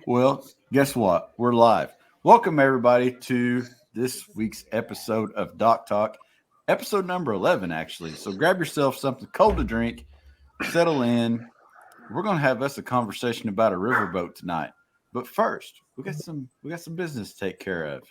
Well, guess what? We're live. Welcome, everybody, to this week's episode of Doc Talk, episode number 11, actually. So grab yourself something cold to drink, settle in. We're going to have us a conversation about a riverboat tonight. But first, we got some business to take care of.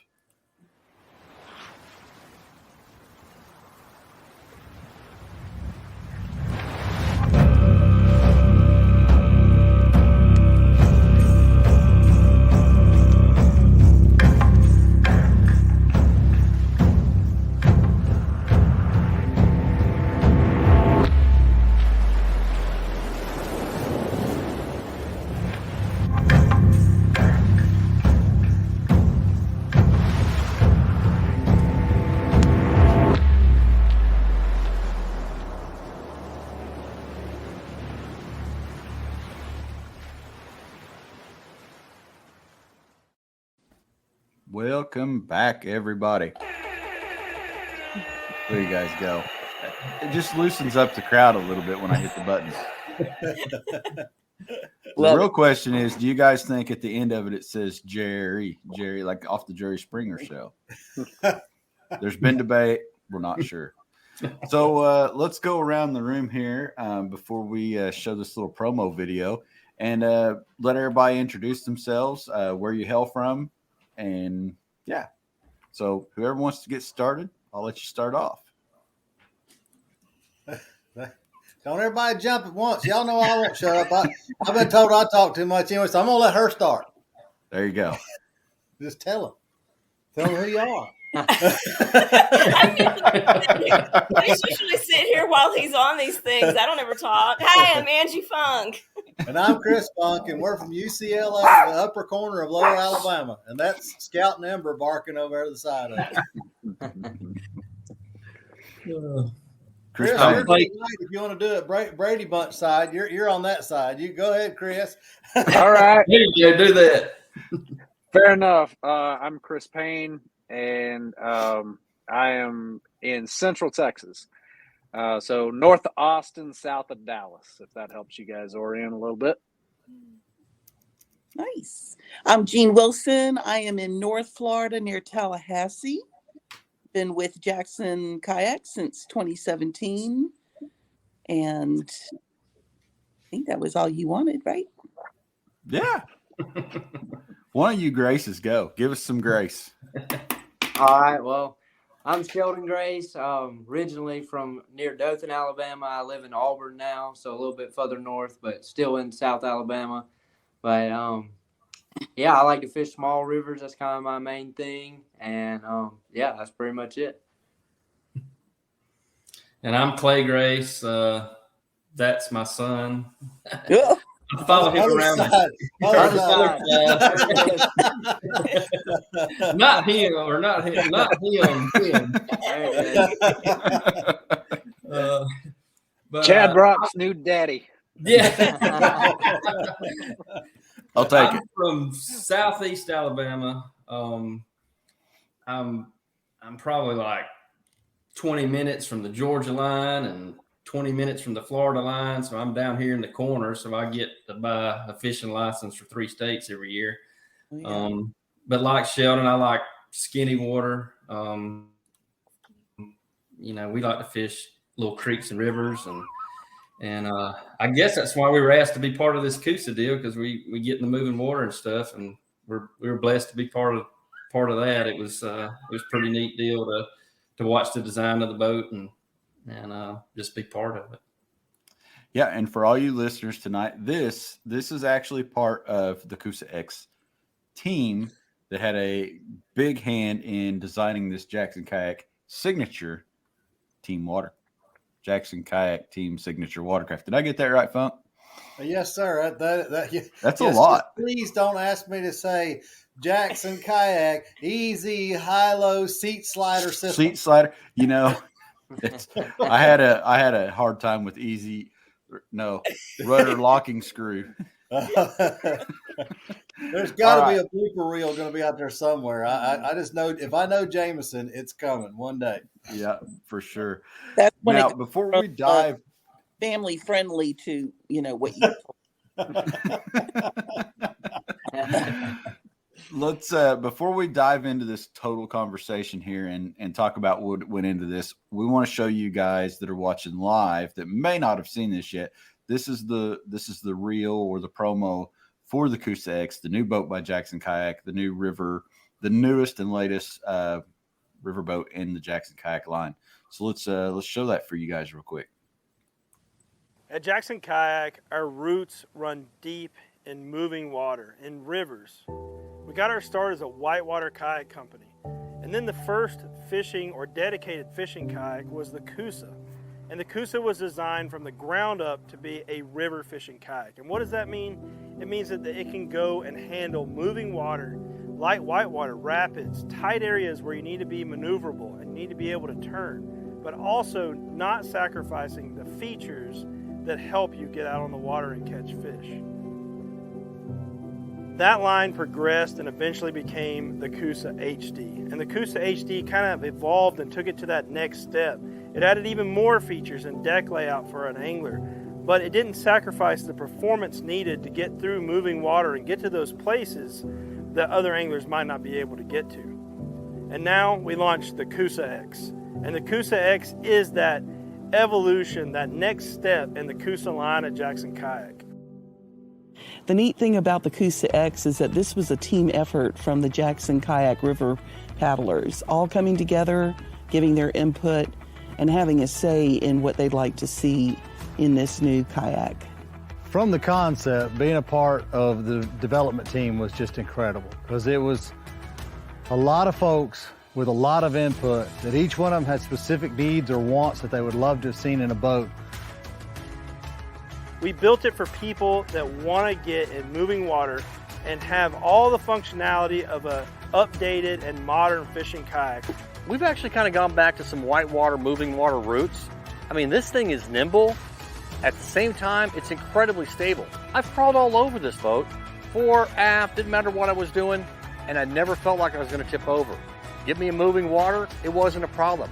Welcome back, everybody. There you guys go. It just loosens up the crowd a little bit when I hit the buttons. The real question is, do you guys think at the end of it says Jerry, like off the Jerry Springer show? There's been debate. We're not sure. So let's go around the room here before we show this little promo video and let everybody introduce themselves, where you hail from. And yeah, so whoever wants to get started, I'll let you start off. Don't everybody jump at once. Y'all know I won't shut up. I've been told I talk too much anyway, so I'm going to let her start. There you go. Just tell them. Tell them who you are. I just usually sit here while he's on these things. I don't ever talk. Hi, I'm Angie Funk. And I'm Chris Funk, and we're from UCLA, the upper corner of Lower Alabama. And that's Scout and Ember barking over there to the side of it. Chris, if you want to do it, Brady Bunch side, you're on that side. You go ahead, Chris. All right. Here you go, do that. Fair enough. I'm Chris Payne, and I am in Central Texas. So north of Austin, south of Dallas, if that helps you guys orient a little bit. Nice. I'm Jean Wilson. I am in North Florida near Tallahassee. Been with Jackson Kayak since 2017. And I think that was all you wanted, right? Yeah. One of you Graces go. Give us some grace. All right. Well, I'm Sheldon Grace, originally from near Dothan, Alabama. I live in Auburn now, so a little bit further north, but still in South Alabama. But, yeah, I like to fish small rivers. That's kind of my main thing. And, yeah, that's pretty much it. And I'm Clay Grace. That's my son. Yeah. I follow him around. Not him, or not him, not him. But, Chad Brock's new daddy. Yeah. I'll take I'm it. from Southeast Alabama. I'm probably like 20 minutes from the Georgia line and 20 minutes from the Florida line. So I'm down here in the corner. So I get to buy a fishing license for 3 states every year. Yeah. But like Sheldon, I like skinny water. We like to fish little creeks and rivers, and I guess that's why we were asked to be part of this Coosa deal, because we get in the moving water and stuff, and we were blessed to be part of that. It was a pretty neat deal to watch the design of the boat and just be part of it. Yeah, and for all you listeners tonight, this is actually part of the Coosa X team that had a big hand in designing this Jackson Kayak signature team water. Jackson Kayak team signature watercraft. Did I get that right, Funk? Yes, sir. That's a lot. Please don't ask me to say Jackson Kayak easy high-low seat slider system. Seat slider. I had a hard time with rudder locking screw. There's got to be a blooper reel going to be out there somewhere. I just know, if I know Jameson, it's coming one day. Yeah, for sure. That's when now, before we dive, family friendly to what you. Let's before we dive into this total conversation here and talk about what went into this, we want to show you guys that are watching live that may not have seen this yet. This is the reel or the promo for the Coosa X, the new boat by Jackson Kayak, the newest and latest riverboat in the Jackson Kayak line. So let's show that for you guys real quick. At Jackson Kayak, our roots run deep in moving water, in rivers. We got our start as a whitewater kayak company. And then the first fishing or dedicated fishing kayak was the Coosa. And the Coosa was designed from the ground up to be a river fishing kayak. And what does that mean? It means that it can go and handle moving water, light whitewater, rapids, tight areas where you need to be maneuverable and need to be able to turn, but also not sacrificing the features that help you get out on the water and catch fish. That line progressed and eventually became the Coosa HD. And the Coosa HD kind of evolved and took it to that next step. It added even more features and deck layout for an angler, but it didn't sacrifice the performance needed to get through moving water and get to those places that other anglers might not be able to get to. And now we launched the Coosa X. And the Coosa X is that evolution, that next step in the Coosa line at Jackson Kayak. The neat thing about the Coosa X is that this was a team effort from the Jackson Kayak River paddlers, all coming together, giving their input, and having a say in what they'd like to see in this new kayak. From the concept, being a part of the development team was just incredible because it was a lot of folks with a lot of input that each one of them had specific needs or wants that they would love to have seen in a boat. We built it for people that want to get in moving water and have all the functionality of a updated and modern fishing kayak. We've actually kind of gone back to some whitewater, moving water roots. I mean, this thing is nimble. At the same time, it's incredibly stable. I've crawled all over this boat, fore, aft, didn't matter what I was doing, and I never felt like I was going to tip over. Give me a moving water, it wasn't a problem.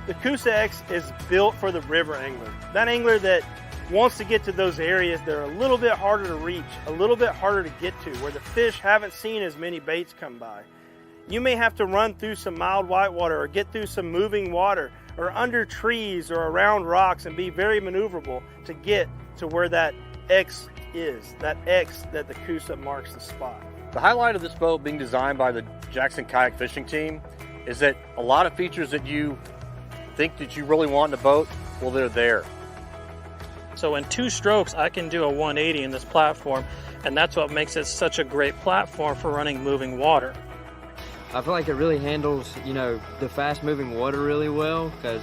The Coosa X is built for the river angler. That angler that wants to get to those areas that are a little bit harder to reach, a little bit harder to get to, where the fish haven't seen as many baits come by. You may have to run through some mild whitewater or get through some moving water or under trees or around rocks and be very maneuverable to get to where that X is, that X that the Coosa marks the spot. The highlight of this boat being designed by the Jackson Kayak fishing team is that a lot of features that you think that you really want in a boat, well, they're there. So in 2 strokes, I can do a 180 in this platform, and that's what makes it such a great platform for running moving water. I feel like it really handles, the fast-moving water really well because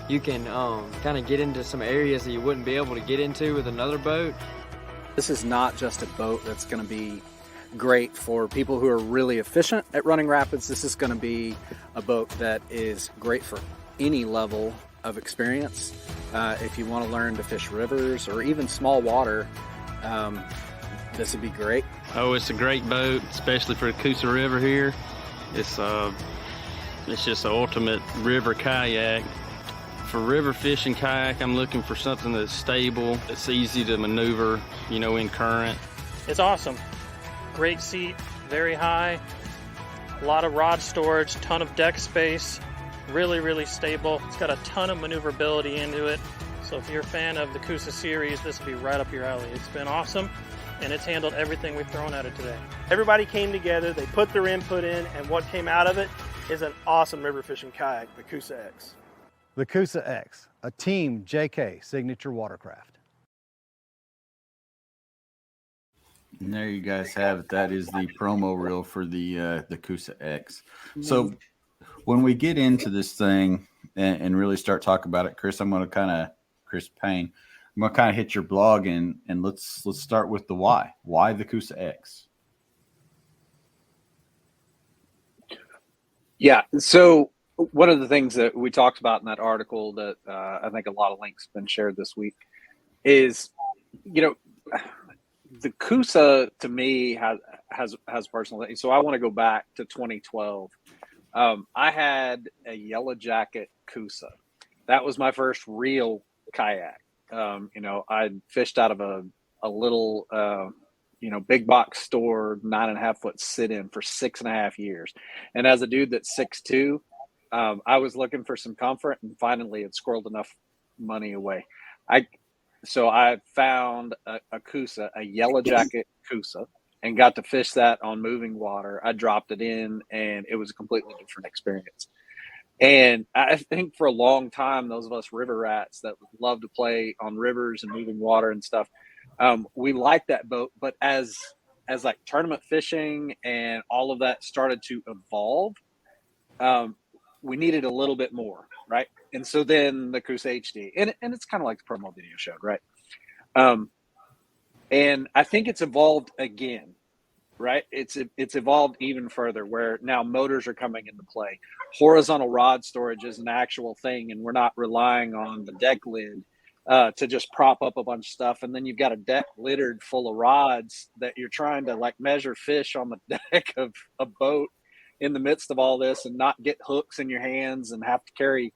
you can kind of get into some areas that you wouldn't be able to get into with another boat. This is not just a boat that's going to be great for people who are really efficient at running rapids. This is going to be a boat that is great for any level of experience. If you want to learn to fish rivers or even small water, this would be great. Oh, it's a great boat, especially for the Coosa River here. It's just an ultimate river kayak. For river fishing kayak, I'm looking for something that's stable, that's easy to maneuver, in current. It's awesome. Great seat, very high, a lot of rod storage, ton of deck space, really, really stable. It's got a ton of maneuverability into it. So if you're a fan of the Coosa series, this will be right up your alley. It's been awesome, and it's handled everything we've thrown at it today. Everybody came together, they put their input in, and what came out of it is an awesome river fishing kayak, the Coosa X. The Coosa X, a Team JK signature watercraft. And there you guys have it. That is the promo reel for the Coosa X. So when we get into this thing and really start talking about it, Chris, Chris Payne, I'm going to kind of hit your blog and let's start with the why. Why the Coosa X? Yeah. So one of the things that we talked about in that article that I think a lot of links been shared this week is, the Coosa to me has personal thing. So I want to go back to 2012. I had a Yellow Jacket Coosa. That was my first real kayak. I fished out of a a little, big box store, 9.5 foot sit in for 6.5 years. And as a dude that's 6'2", I was looking for some comfort, and finally had squirreled enough money away. So I found a Coosa, a yellow jacket Coosa, and got to fish that on moving water. I dropped it in, and it was a completely different experience. And I think for a long time, those of us river rats that love to play on rivers and moving water and stuff, we liked that boat. But as like tournament fishing and all of that started to evolve, we needed a little bit more, right? And so then the Coosa HD, and it's kind of like the promo video showed, right? And I think it's evolved again, right? It's evolved even further, where now motors are coming into play. Horizontal rod storage is an actual thing, and we're not relying on the deck lid to just prop up a bunch of stuff. And then you've got a deck littered full of rods that you're trying to like measure fish on the deck of a boat in the midst of all this, and not get hooks in your hands and have to carry,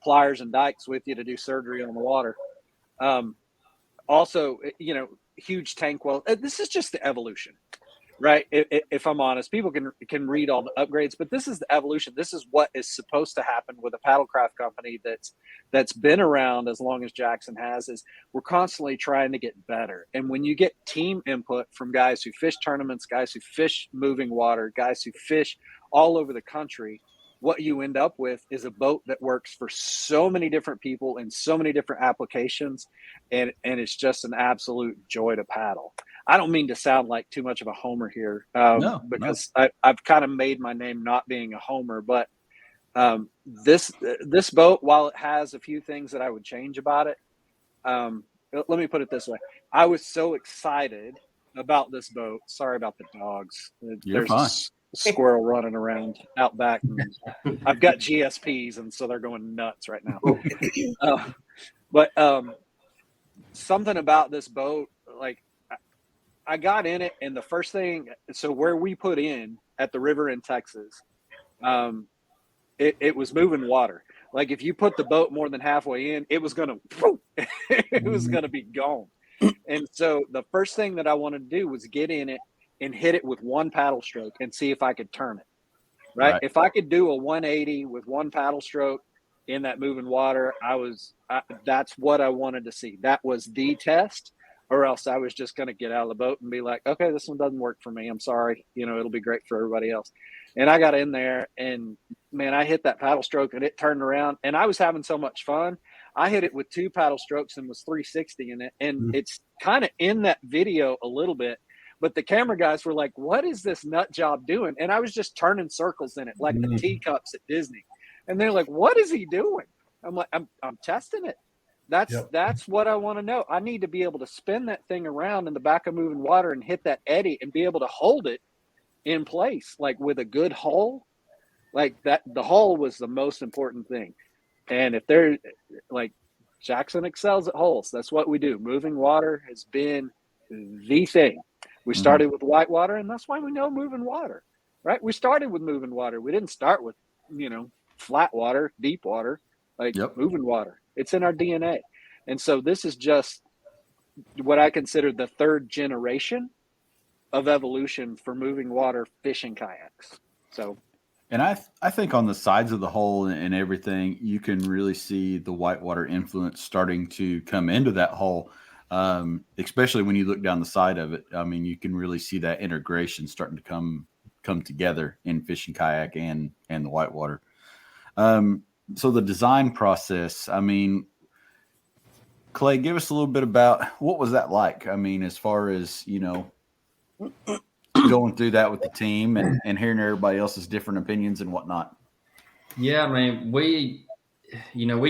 pliers and dikes with you to do surgery on the water. Also, huge tank well. This is just the evolution, right? If I'm honest, people can read all the upgrades, but this is the evolution. This is what is supposed to happen with a paddlecraft company that's been around as long as Jackson has. Is we're constantly trying to get better. And when you get team input from guys who fish tournaments, guys who fish moving water, guys who fish all over the country, what you end up with is a boat that works for so many different people in so many different applications, and it's just an absolute joy to paddle. I don't mean to sound like too much of a homer here, because I've kind of made my name not being a homer, but this boat, while it has a few things that I would change about it, let me put it this way. I was so excited about this boat. Sorry about the dogs. You're fine. Squirrel running around out back. I've got GSPs, and so they're going nuts right now. But something about this boat, like I got in it, and the first thing, so where we put in at the river in Texas, it was moving water. Like if you put the boat more than halfway in, it was gonna be gone. And so the first thing that I wanted to do was get in it and hit it with one paddle stroke and see if I could turn it. Right? If I could do a 180 with one paddle stroke in that moving water, that's what I wanted to see. That was the test, or else I was just going to get out of the boat and be like, okay, this one doesn't work for me. I'm sorry. It'll be great for everybody else. And I got in there, and man, I hit that paddle stroke and it turned around, and I was having so much fun. I hit it with two paddle strokes and was 360 in it. And it's kind of in that video a little bit. But the camera guys were like, what is this nut job doing? And I was just turning circles in it, like the teacups at Disney. And they're like, what is he doing? I'm like, I'm testing it. That's what I want to know. I need to be able to spin that thing around in the back of moving water and hit that eddy and be able to hold it in place, like with a good hull. Like that, the hull was the most important thing. And if they're like, Jackson excels at hulls. That's what we do. Moving water has been the thing. We started with whitewater, and that's why we know moving water, right? We started with moving water. We didn't start with, flat water, deep water, moving water. It's in our DNA. And so this is just what I consider the third generation of evolution for moving water fishing kayaks. So, and I think on the sides of the hull and everything, you can really see the whitewater influence starting to come into that hull. Especially when you look down the side of it. I mean, you can really see that integration starting to come together in fishing kayak and the whitewater. So the design process, I mean, Clay, give us a little bit about what was that like? I mean, as far as, going through that with the team and hearing everybody else's different opinions and whatnot. Yeah, I mean, we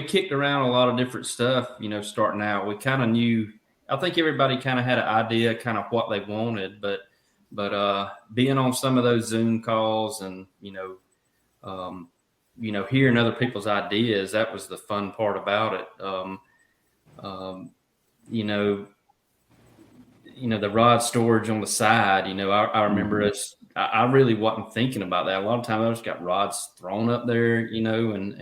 kicked around a lot of different stuff, starting out. We kind of knew, I think everybody kind of had an idea kind of what they wanted, but being on some of those Zoom calls and, hearing other people's ideas, that was the fun part about it. The rod storage on the side, I remember us, I really wasn't thinking about that. A lot of times I just got rods thrown up there, and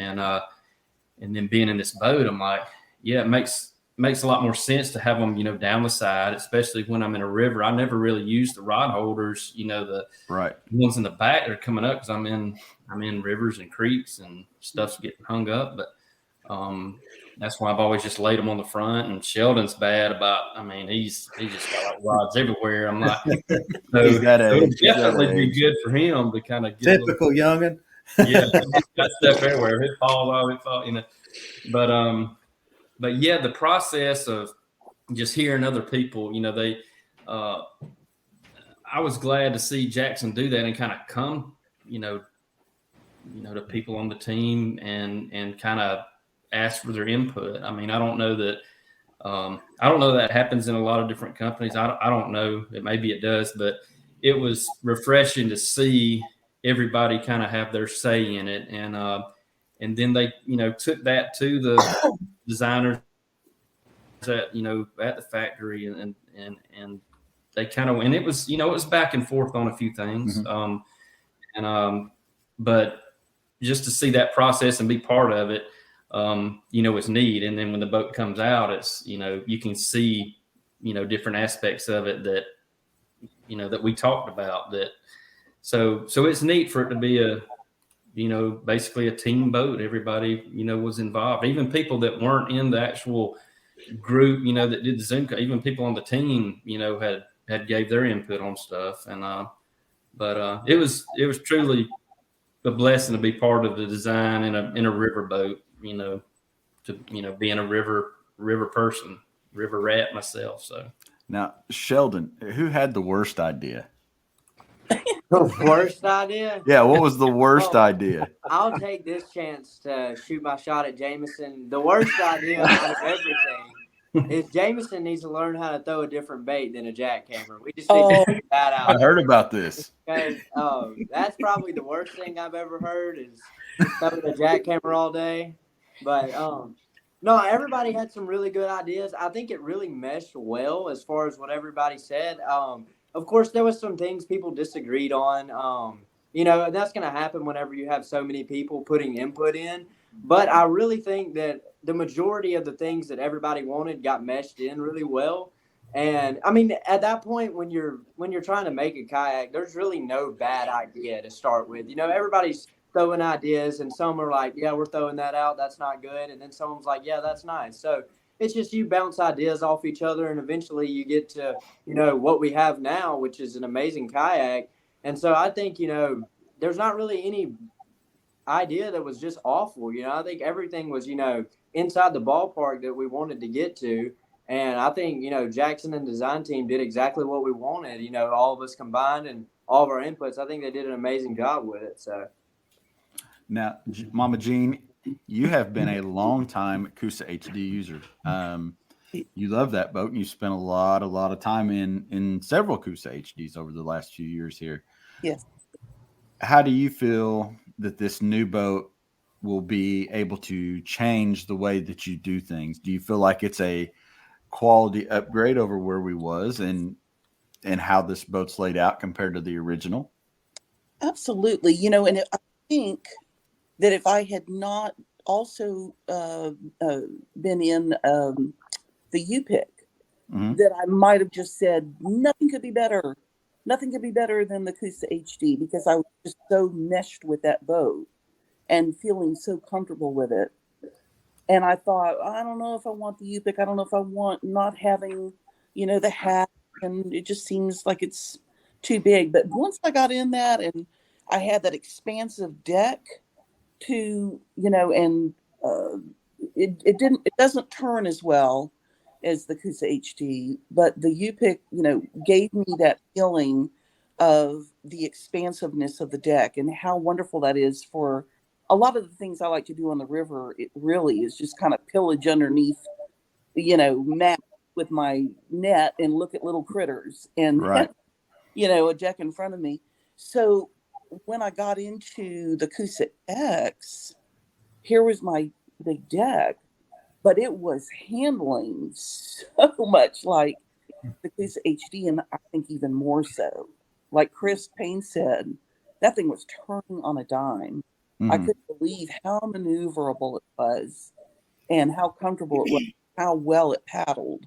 then being in this boat, I'm like, yeah, it makes makes a lot more sense to have them, down the side, especially when I'm in a river. I never really use the rod holders, the ones in the back that are coming up because I'm in rivers and creeks and stuff's getting hung up. But that's why I've always just laid them on the front. And Sheldon's bad about, he's just got like rods everywhere. I'm like, so He's that it would age. definitely be good for him to kind of get typical youngin'. Yeah, he's got stuff everywhere. It falls off, But yeah, the process of just hearing other people, I was glad to see Jackson do that and kind of come, to people on the team and kind of ask for their input. I don't know that happens in a lot of different companies. I don't know. Maybe it does, but it was refreshing to see everybody kind of have their say in it. And then they, took that to the designers at the factory and they kind of, and it was, it was back and forth on a few things. But just to see that process and be part of it, it's neat. And then when the boat comes out, it's, you can see, different aspects of it that, that we talked about that. So it's neat for it to be basically a team boat. Everybody, was involved, even people that weren't in the actual group, that did the Zoom, even people on the team, had gave their input on stuff. And, but it was truly a blessing to be part of the design in a river boat, to, being a river person, river rat myself. So now, Sheldon, who had the worst idea? The worst idea? Yeah, what was the worst idea? I'll take this chance to shoot my shot at Jameson. The worst idea out of everything is Jameson needs to learn how to throw a different bait than a jackhammer. We just need to figure that out. I heard about this. Okay, that's probably the worst thing I've ever heard is throwing a jackhammer all day. But no, everybody had some really good ideas. I think it really meshed well as far as what everybody said. Of course, there was some things people disagreed on, and that's going to happen whenever you have so many people putting input in. But I really think that the majority of the things that everybody wanted got meshed in really well. And at that point, when you're trying to make a kayak, there's really no bad idea to start with. Everybody's throwing ideas, and some are like, yeah, we're throwing that out. That's not good. And then someone's like, yeah, that's nice. So it's just you bounce ideas off each other, and eventually you get to, what we have now, which is an amazing kayak. And so I think, there's not really any idea that was just awful. I think everything was, inside the ballpark that we wanted to get to. And I think, Jackson and design team did exactly what we wanted, all of us combined and all of our inputs. I think they did an amazing job with it. So now, Mama Jean, you have been a long time Coosa HD user. You love that boat, and you spent a lot of time in several Coosa HDs over the last few years here. Yes. How do you feel that this new boat will be able to change the way that you do things? Do you feel like it's a quality upgrade over where we was and how this boat's laid out compared to the original? Absolutely. And I think that if I had not also been in the U-Pick, that I might have just said, nothing could be better. Nothing could be better than the Coosa HD, because I was just so meshed with that boat and feeling so comfortable with it. And I thought, I don't know if I want the U-Pick. I don't know if I want not having, the hat. And it just seems like it's too big. But once I got in that and I had that expansive deck to, and it doesn't turn as well as the Coosa HD, but the U-Pick, gave me that feeling of the expansiveness of the deck and how wonderful that is for a lot of the things I like to do on the river. It really is just kind of pillage underneath, map with my net and look at little critters and, a deck in front of me. So when I got into the Coosa X, here was my big deck, but it was handling so much like the Coosa HD, and I think even more so. Like Payne said, that thing was turning on a dime. I couldn't believe how maneuverable it was and how comfortable it was how well it paddled.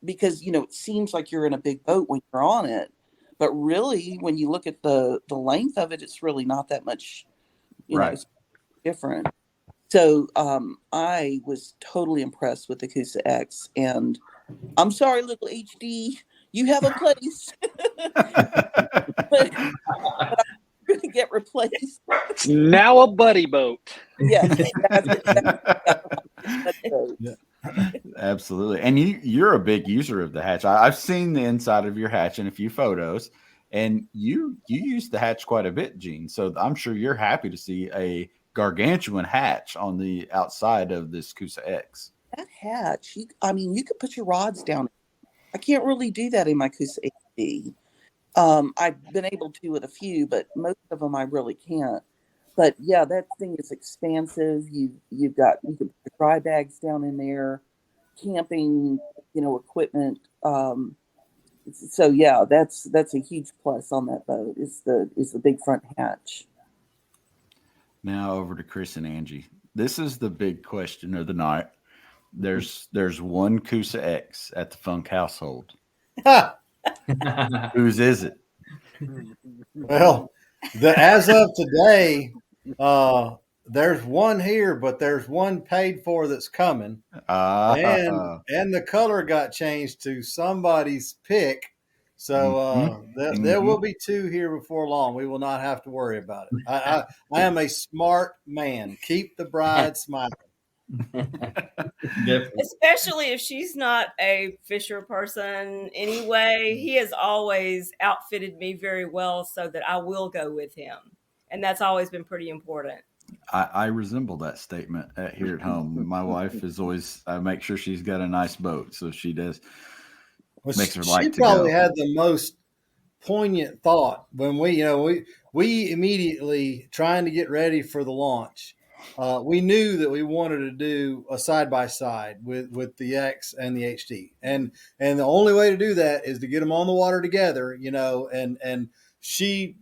Because, it seems like you're in a big boat when you're on it, but really when you look at the length of it, it's really not that much, it's different. So I was totally impressed with the Coosa X, and I'm sorry, little HD, you have a place, but I'm going to get replaced. Now a buddy boat. Yes. Absolutely. And you're a big user of the hatch. I've seen the inside of your hatch in a few photos, and you use the hatch quite a bit, Gene. So I'm sure you're happy to see a gargantuan hatch on the outside of this Coosa X. That hatch, you could put your rods down. I can't really do that in my Coosa HD. I've been able to with a few, but most of them I really can't. But yeah, that thing is expansive. You can put the dry bags down in there, camping, equipment. So yeah, that's a huge plus on that boat is the big front hatch. Now over to Chris and Angie. This is the big question of the night. There's one Coosa X at the Funk household. Whose is it? Well, as of today, there's one here, but there's one paid for that's coming. And the color got changed to somebody's pick. So there will be two here before long. We will not have to worry about it. I am a smart man. Keep the bride smiling. Especially if she's not a Fisher person anyway. He has always outfitted me very well so that I will go with him. And that's always been pretty important. I resemble that statement here at home. My wife is always, I make sure she's got a nice boat. So she does. Makes her like to go. She probably had the most poignant thought when we immediately trying to get ready for the launch. We knew that we wanted to do a side-by-side with the X and the HD. And the only way to do that is to get them on the water together, and she,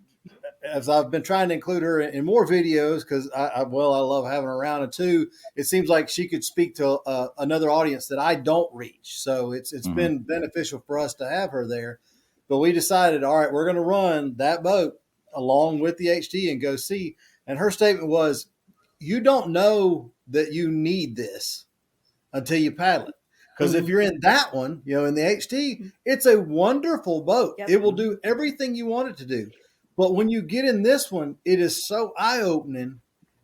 as I've been trying to include her in more videos, because I love having her around, and two, it seems like she could speak to another audience that I don't reach. So it's been beneficial for us to have her there. But we decided, all right, we're going to run that boat along with the HD and go see. And her statement was, you don't know that you need this until you paddle it. Because if you're in that one, in the HD, it's a wonderful boat. Yep. It will do everything you want it to do. But when you get in this one, it is so eye-opening.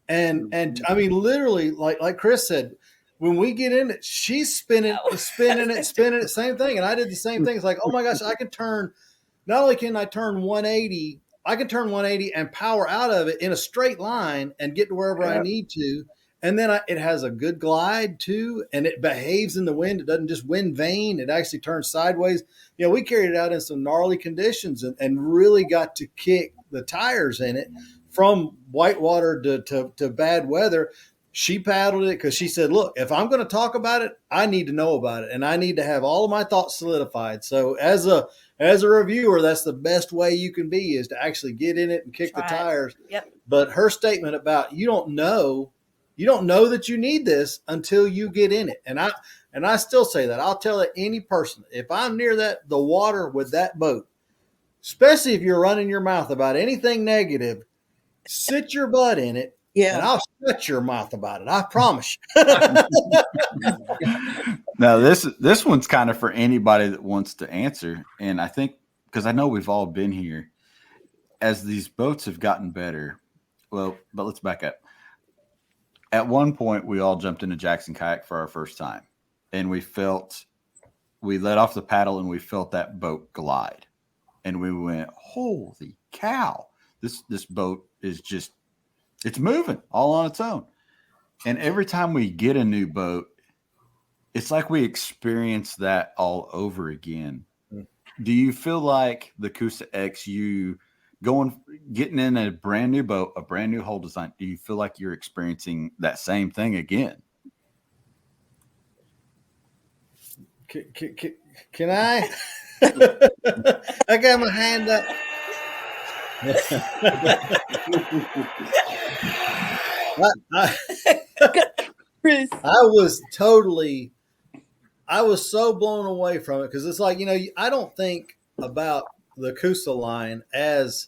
And I mean, literally, like Chris said, when we get in it, she's spinning it, same thing. And I did the same thing. It's like, oh my gosh, not only can I turn 180, I can turn 180 and power out of it in a straight line and get to wherever I need to. And then it has a good glide too, and it behaves in the wind. It doesn't just wind vane. It actually turns sideways. We carried it out in some gnarly conditions and really got to kick the tires in it from whitewater to bad weather. She paddled it because she said, look, if I'm going to talk about it, I need to know about it. And I need to have all of my thoughts solidified. So as a reviewer, that's the best way you can be, is to actually get in it and kick the tires. Yep. But her statement about you don't know that you need this until you get in it. And I still say that. I'll tell it any person, if I'm near the water with that boat, especially if you're running your mouth about anything negative, sit your butt in it. Yeah. And I'll shut your mouth about it. I promise you. Now, this one's kind of for anybody that wants to answer. And I think, because I know we've all been here, as these boats have gotten better. Well, but let's back up. At one point, we all jumped into Jackson Kayak for our first time. And we let off the paddle and we felt that boat glide. And we went, holy cow, this boat is just, it's moving all on its own. And every time we get a new boat, it's like we experience that all over again. Do you feel like the Coosa X, getting in a brand new boat, a brand new hull design, do you feel like you're experiencing that same thing again? Can I? I got my hand up. Chris. I was so blown away from it because it's like, I don't think about the Coosa line as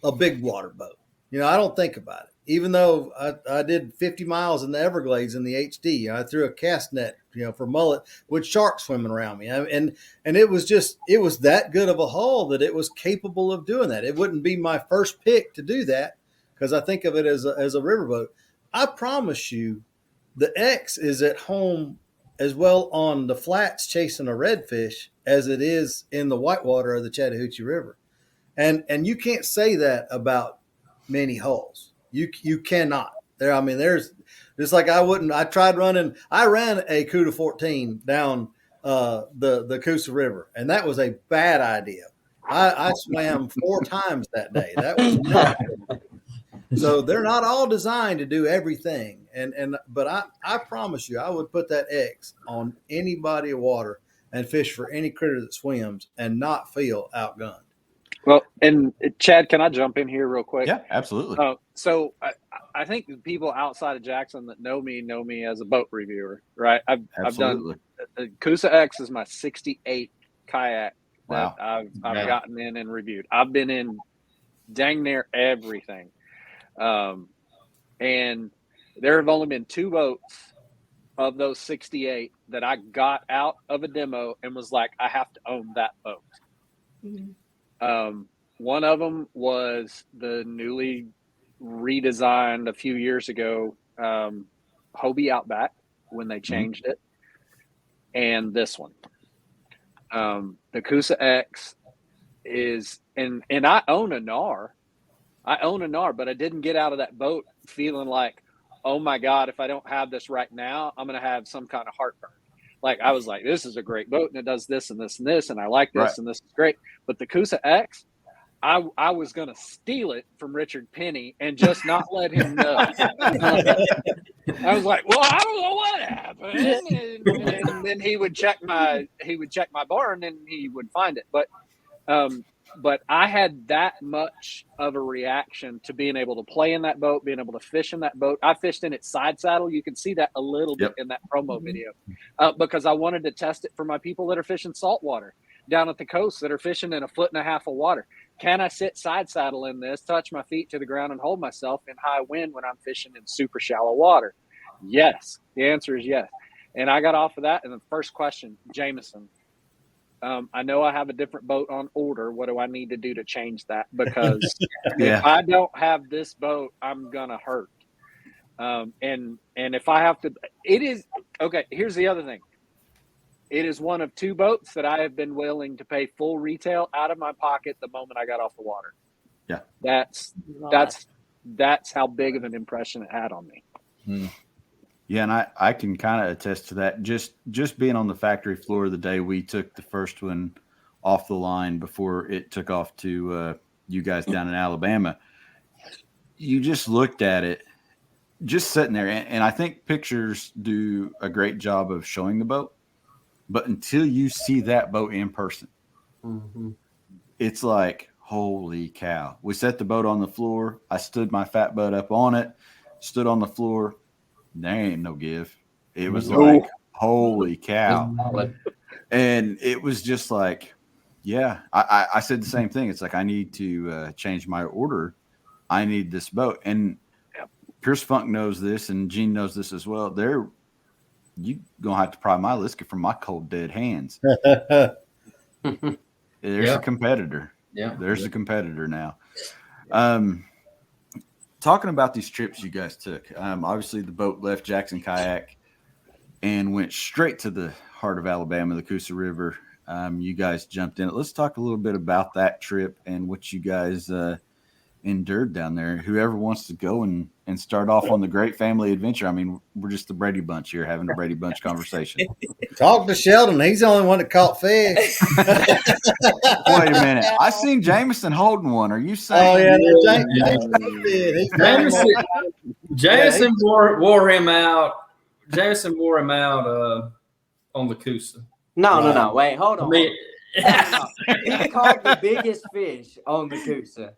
a big water boat. I don't think about it. Even though I did 50 miles in the Everglades in the HD, I threw a cast net, for mullet with sharks swimming around me. And it was that good of a hull that it was capable of doing that. It wouldn't be my first pick to do that because I think of it as a riverboat. I promise you the X is at home as well on the flats chasing a redfish as it is in the whitewater of the Chattahoochee River. And you can't say that about many hulls. You cannot. There's just like I ran a Cuda 14 down the Coosa River, and that was a bad idea. I swam 4 times that day. That was not good. So they're not all designed to do everything. But I promise you, I would put that X on any body of water and fish for any critter that swims and not feel outgunned. Well, and Chad, can I jump in here real quick? Yeah, absolutely. So I think people outside of Jackson that know me as a boat reviewer, right? I've done Coosa X is my 68th kayak that I've gotten in and reviewed. I've been in dang near everything. And there have only been 2 boats of those 68 that I got out of a demo and was like, I have to own that boat. Mm-hmm. One of them was the newly redesigned a few years ago, Hobie Outback when they changed it. And this one, the Coosa X is, and I own a NAR, but I didn't get out of that boat feeling like, oh my God, if I don't have this right now, I'm going to have some kind of heartburn. Like I was like, this is a great boat and it does this and this and this. And I like this and this is great. But the Coosa X, I was going to steal it from Richard Penny and just not let him know. I was like, well, I don't know what happened. And then he would check my barn and he would find it. But I had that much of a reaction to being able to play in that boat, being able to fish in that boat. I fished in its side saddle. You can see that a little bit in that promo video because I wanted to test it for my people that are fishing saltwater down at the coast that are fishing in 1.5 foot of water. Can I sit side saddle in this, touch my feet to the ground and hold myself in high wind when I'm fishing in super shallow water? Yes. The answer is yes. And I got off of that. And the first question, Jameson, I know I have a different boat on order. What do I need to do to change that? Because if I don't have this boat, I'm going to hurt. And if I have to, it is, okay, here's the other thing. It is one of 2 boats that I have been willing to pay full retail out of my pocket the moment I got off the water. Yeah. That's how big of an impression it had on me. Yeah, and I can kind of attest to that. Just being on the factory floor the day we took the first one off the line before it took off to you guys down in Alabama, you just looked at it, just sitting there. And I think pictures do a great job of showing the boat. But until you see that boat in person, it's like, holy cow. We set the boat on the floor. I stood my fat butt up on it, stood on the floor. There ain't no give. It was like, holy cow. And it was just like, yeah, I said the same thing. It's like, I need to change my order. I need this boat. And Pierce Funk knows this, and Gene knows this as well. You gonna have to pry my Liska from my cold dead hands. There's a competitor. Yeah, there's a competitor now. Talking about these trips you guys took, obviously the boat left Jackson Kayak and went straight to the heart of Alabama, the Coosa River. You guys jumped in it. Let's talk a little bit about that trip and what you guys endured down there. Whoever wants to go and start off on the great family adventure. I mean, we're just the Brady Bunch here having a Brady Bunch conversation. Talk to Sheldon. He's the only one that caught fish. Wait a minute. I seen Jameson holding one. Are you saying? Jameson wore him out. Jameson wore him out on the Coosa. No. Wait, hold on. He caught the biggest fish on the Coosa.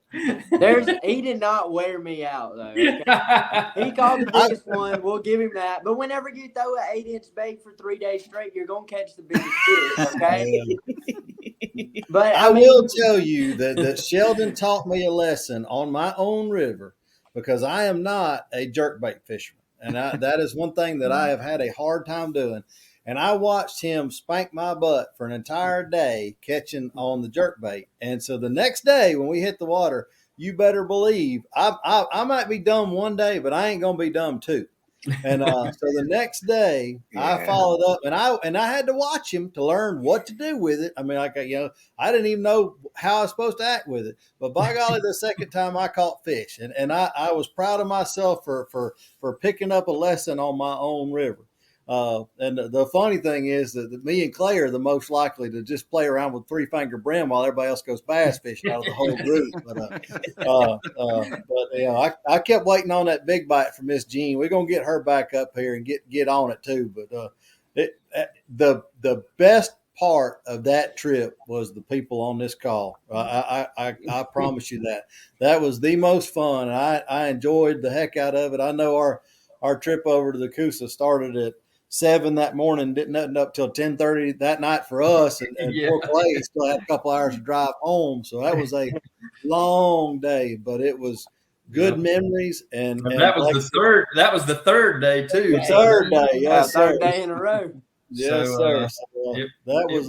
He did not wear me out though. Okay? He caught the biggest one. We'll give him that. But whenever you throw an 8-inch bait for 3 days straight, you're gonna catch the biggest fish. Okay. But I will tell you that Sheldon taught me a lesson on my own river, because I am not a jerkbait fisherman, and that is one thing that I have had a hard time doing. And I watched him spank my butt for an entire day catching on the jerkbait. And so the next day when we hit the water, you better believe I might be dumb one day, but I ain't gonna be dumb too. And so the next day I followed up, and I had to watch him to learn what to do with it. I mean, I didn't even know how I was supposed to act with it. But by golly, the second time I caught fish, and I was proud of myself for picking up a lesson on my own river. And the funny thing is that me and Clay are the most likely to just play around with 3-finger brim while everybody else goes bass fishing out of the whole group. But I kept waiting on that big bite from Miss Jean. We're gonna get her back up here and get on it too. But the best part of that trip was the people on this call. I promise you that was the most fun. I enjoyed the heck out of it. I know our trip over to the Coosa started at 7 that morning, didn't nothing up till 10:30 that night for us, and poor Clay still had a couple hours to drive home. So that was a long day, but it was good memories. And that was the third. That was the third day too. The third day, yes, sir. Third day in a row. Yes, sir. That was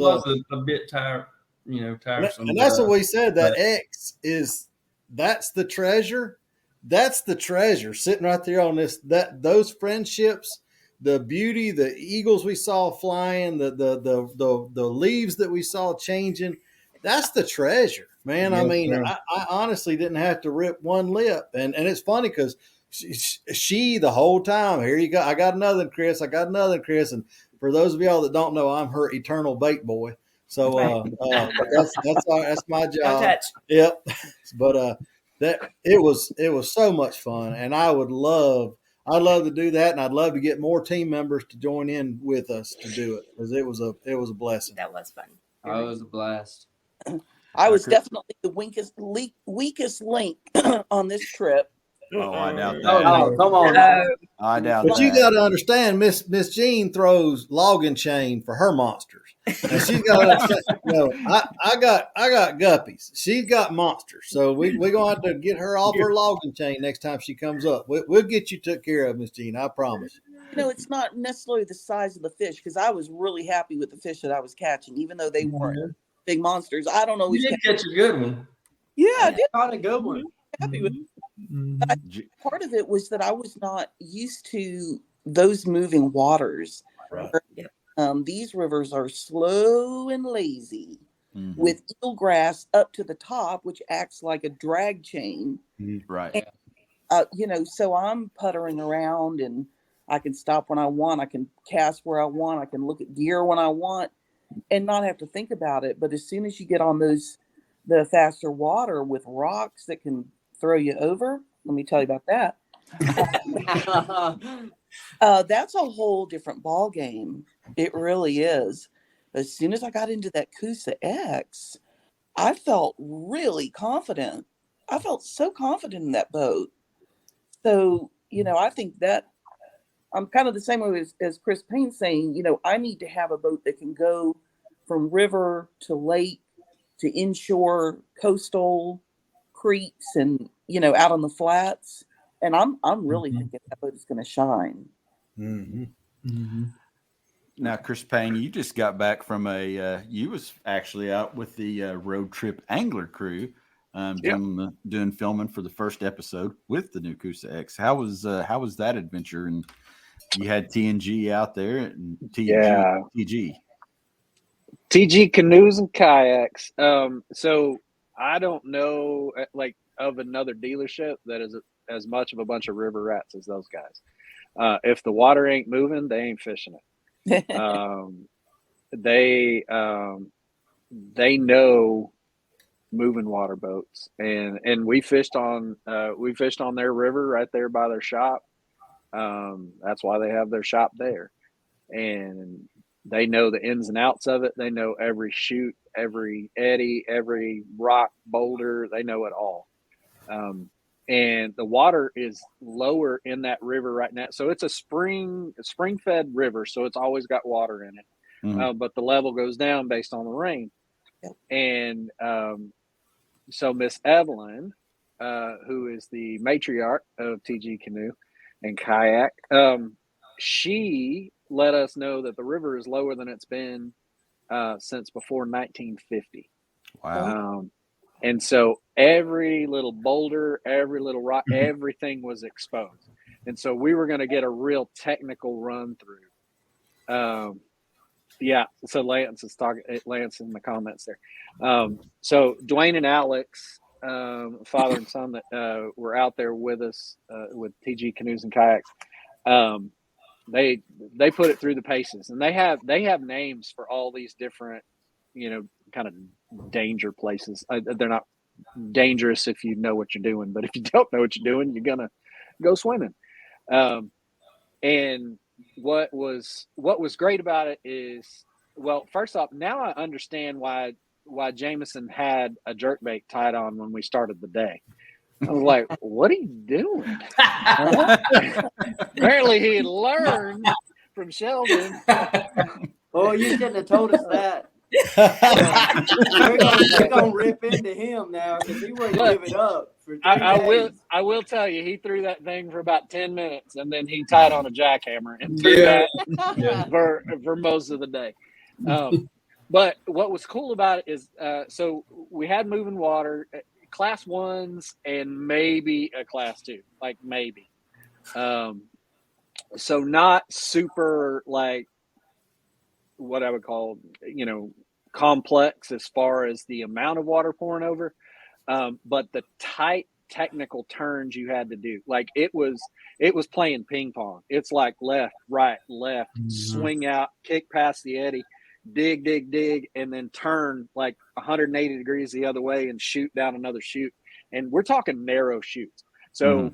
a bit tiresome. And that's what we said. That X that's the treasure. That's the treasure sitting right there on this. Those friendships. The beauty, the eagles we saw flying, the leaves that we saw changing, that's the treasure, man. I mean, I honestly didn't have to rip one lip. And it's funny because she the whole time, here you go, I got another one, Chris. I got another one, Chris. And for those of y'all that don't know, I'm her eternal bait boy. So that's my job. Yep. But it was so much fun, and I'd love to do that, and I'd love to get more team members to join in with us to do it, because it was a blessing. That was fun. Oh, it was a blast. I was definitely the weakest link on this trip. Oh, I doubt that. Oh, come on. I doubt But that. you got to understand, Miss Jean throws logging chain for her monsters. And she's got to understand, I got guppies. She's got monsters. So we're going to have to get her off her logging chain next time she comes up. We'll get you took care of, Miss Jean. I promise. It's not necessarily the size of the fish, because I was really happy with the fish that I was catching, even though they weren't big monsters. I don't always catch a good one. Yeah, I did. Caught a good one. Happy with it. But part of it was that I was not used to those moving waters. Right. These rivers are slow and lazy, with eelgrass up to the top, which acts like a drag chain. Right. And, so I'm puttering around, and I can stop when I want. I can cast where I want. I can look at gear when I want and not have to think about it. But as soon as you get on the faster water with rocks that can throw you over, let me tell you about that. That's a whole different ball game. It really is. As soon as I got into that Coosa X, I felt really confident. I felt so confident in that boat. So, I think that I'm kind of the same way as Chris Payne saying, I need to have a boat that can go from river to lake to inshore, coastal, creeks, and, out on the flats. And I'm really thinking that boat is going to shine. Now, Chris Payne, you just got back from you was actually out with the road trip angler crew, doing filming for the first episode with the new Coosa X. How was that adventure? And you had TNG out there and TG canoes and kayaks. So I don't know of another dealership that is as much of a bunch of river rats as those guys. If the water ain't moving, they ain't fishing it. They know moving water boats, and we fished on their river right there by their shop. That's why they have their shop there. And They know the ins and outs of it. They know every chute, every eddy, every rock, boulder. They know it all. And the water is lower in that river right now. So it's a spring-fed river, so it's always got water in it. But the level goes down based on the rain. Yep. And so Miss Evelyn, who is the matriarch of TG Canoe and Kayak, she let us know that the river is lower than it's been since before 1950. Wow. And so every little boulder, every little rock, everything was exposed. And so we were going to get a real technical run through. Yeah. So Lance is talking, Lance in the comments there. So Dwayne and Alex, father and son that were out there with us with TG Canoes and Kayaks, they put it through the paces, and they have names for all these different, kind of danger places. They're not dangerous if you know what you're doing, but if you don't know what you're doing, you're gonna go swimming. And what was great about it is, well, first off, now I understand why Jameson had a jerkbait tied on when we started the day. I was like, what are you doing? Apparently he had learned from Sheldon. Oh, you shouldn't have told us that. We're gonna rip into him now because he wouldn't give it up for 3 days. I will tell you, he threw that thing for about 10 minutes, and then he tied on a jackhammer and threw that for most of the day. But what was cool about it is, so we had moving water, class 1s and maybe a class 2, like maybe. So not super like what I would call, complex as far as the amount of water pouring over. But the tight technical turns you had to do, like it was playing ping pong. It's like left, right, left, swing out, kick past the eddy, dig, and then turn like 180 degrees the other way and shoot down another chute. And we're talking narrow chutes. So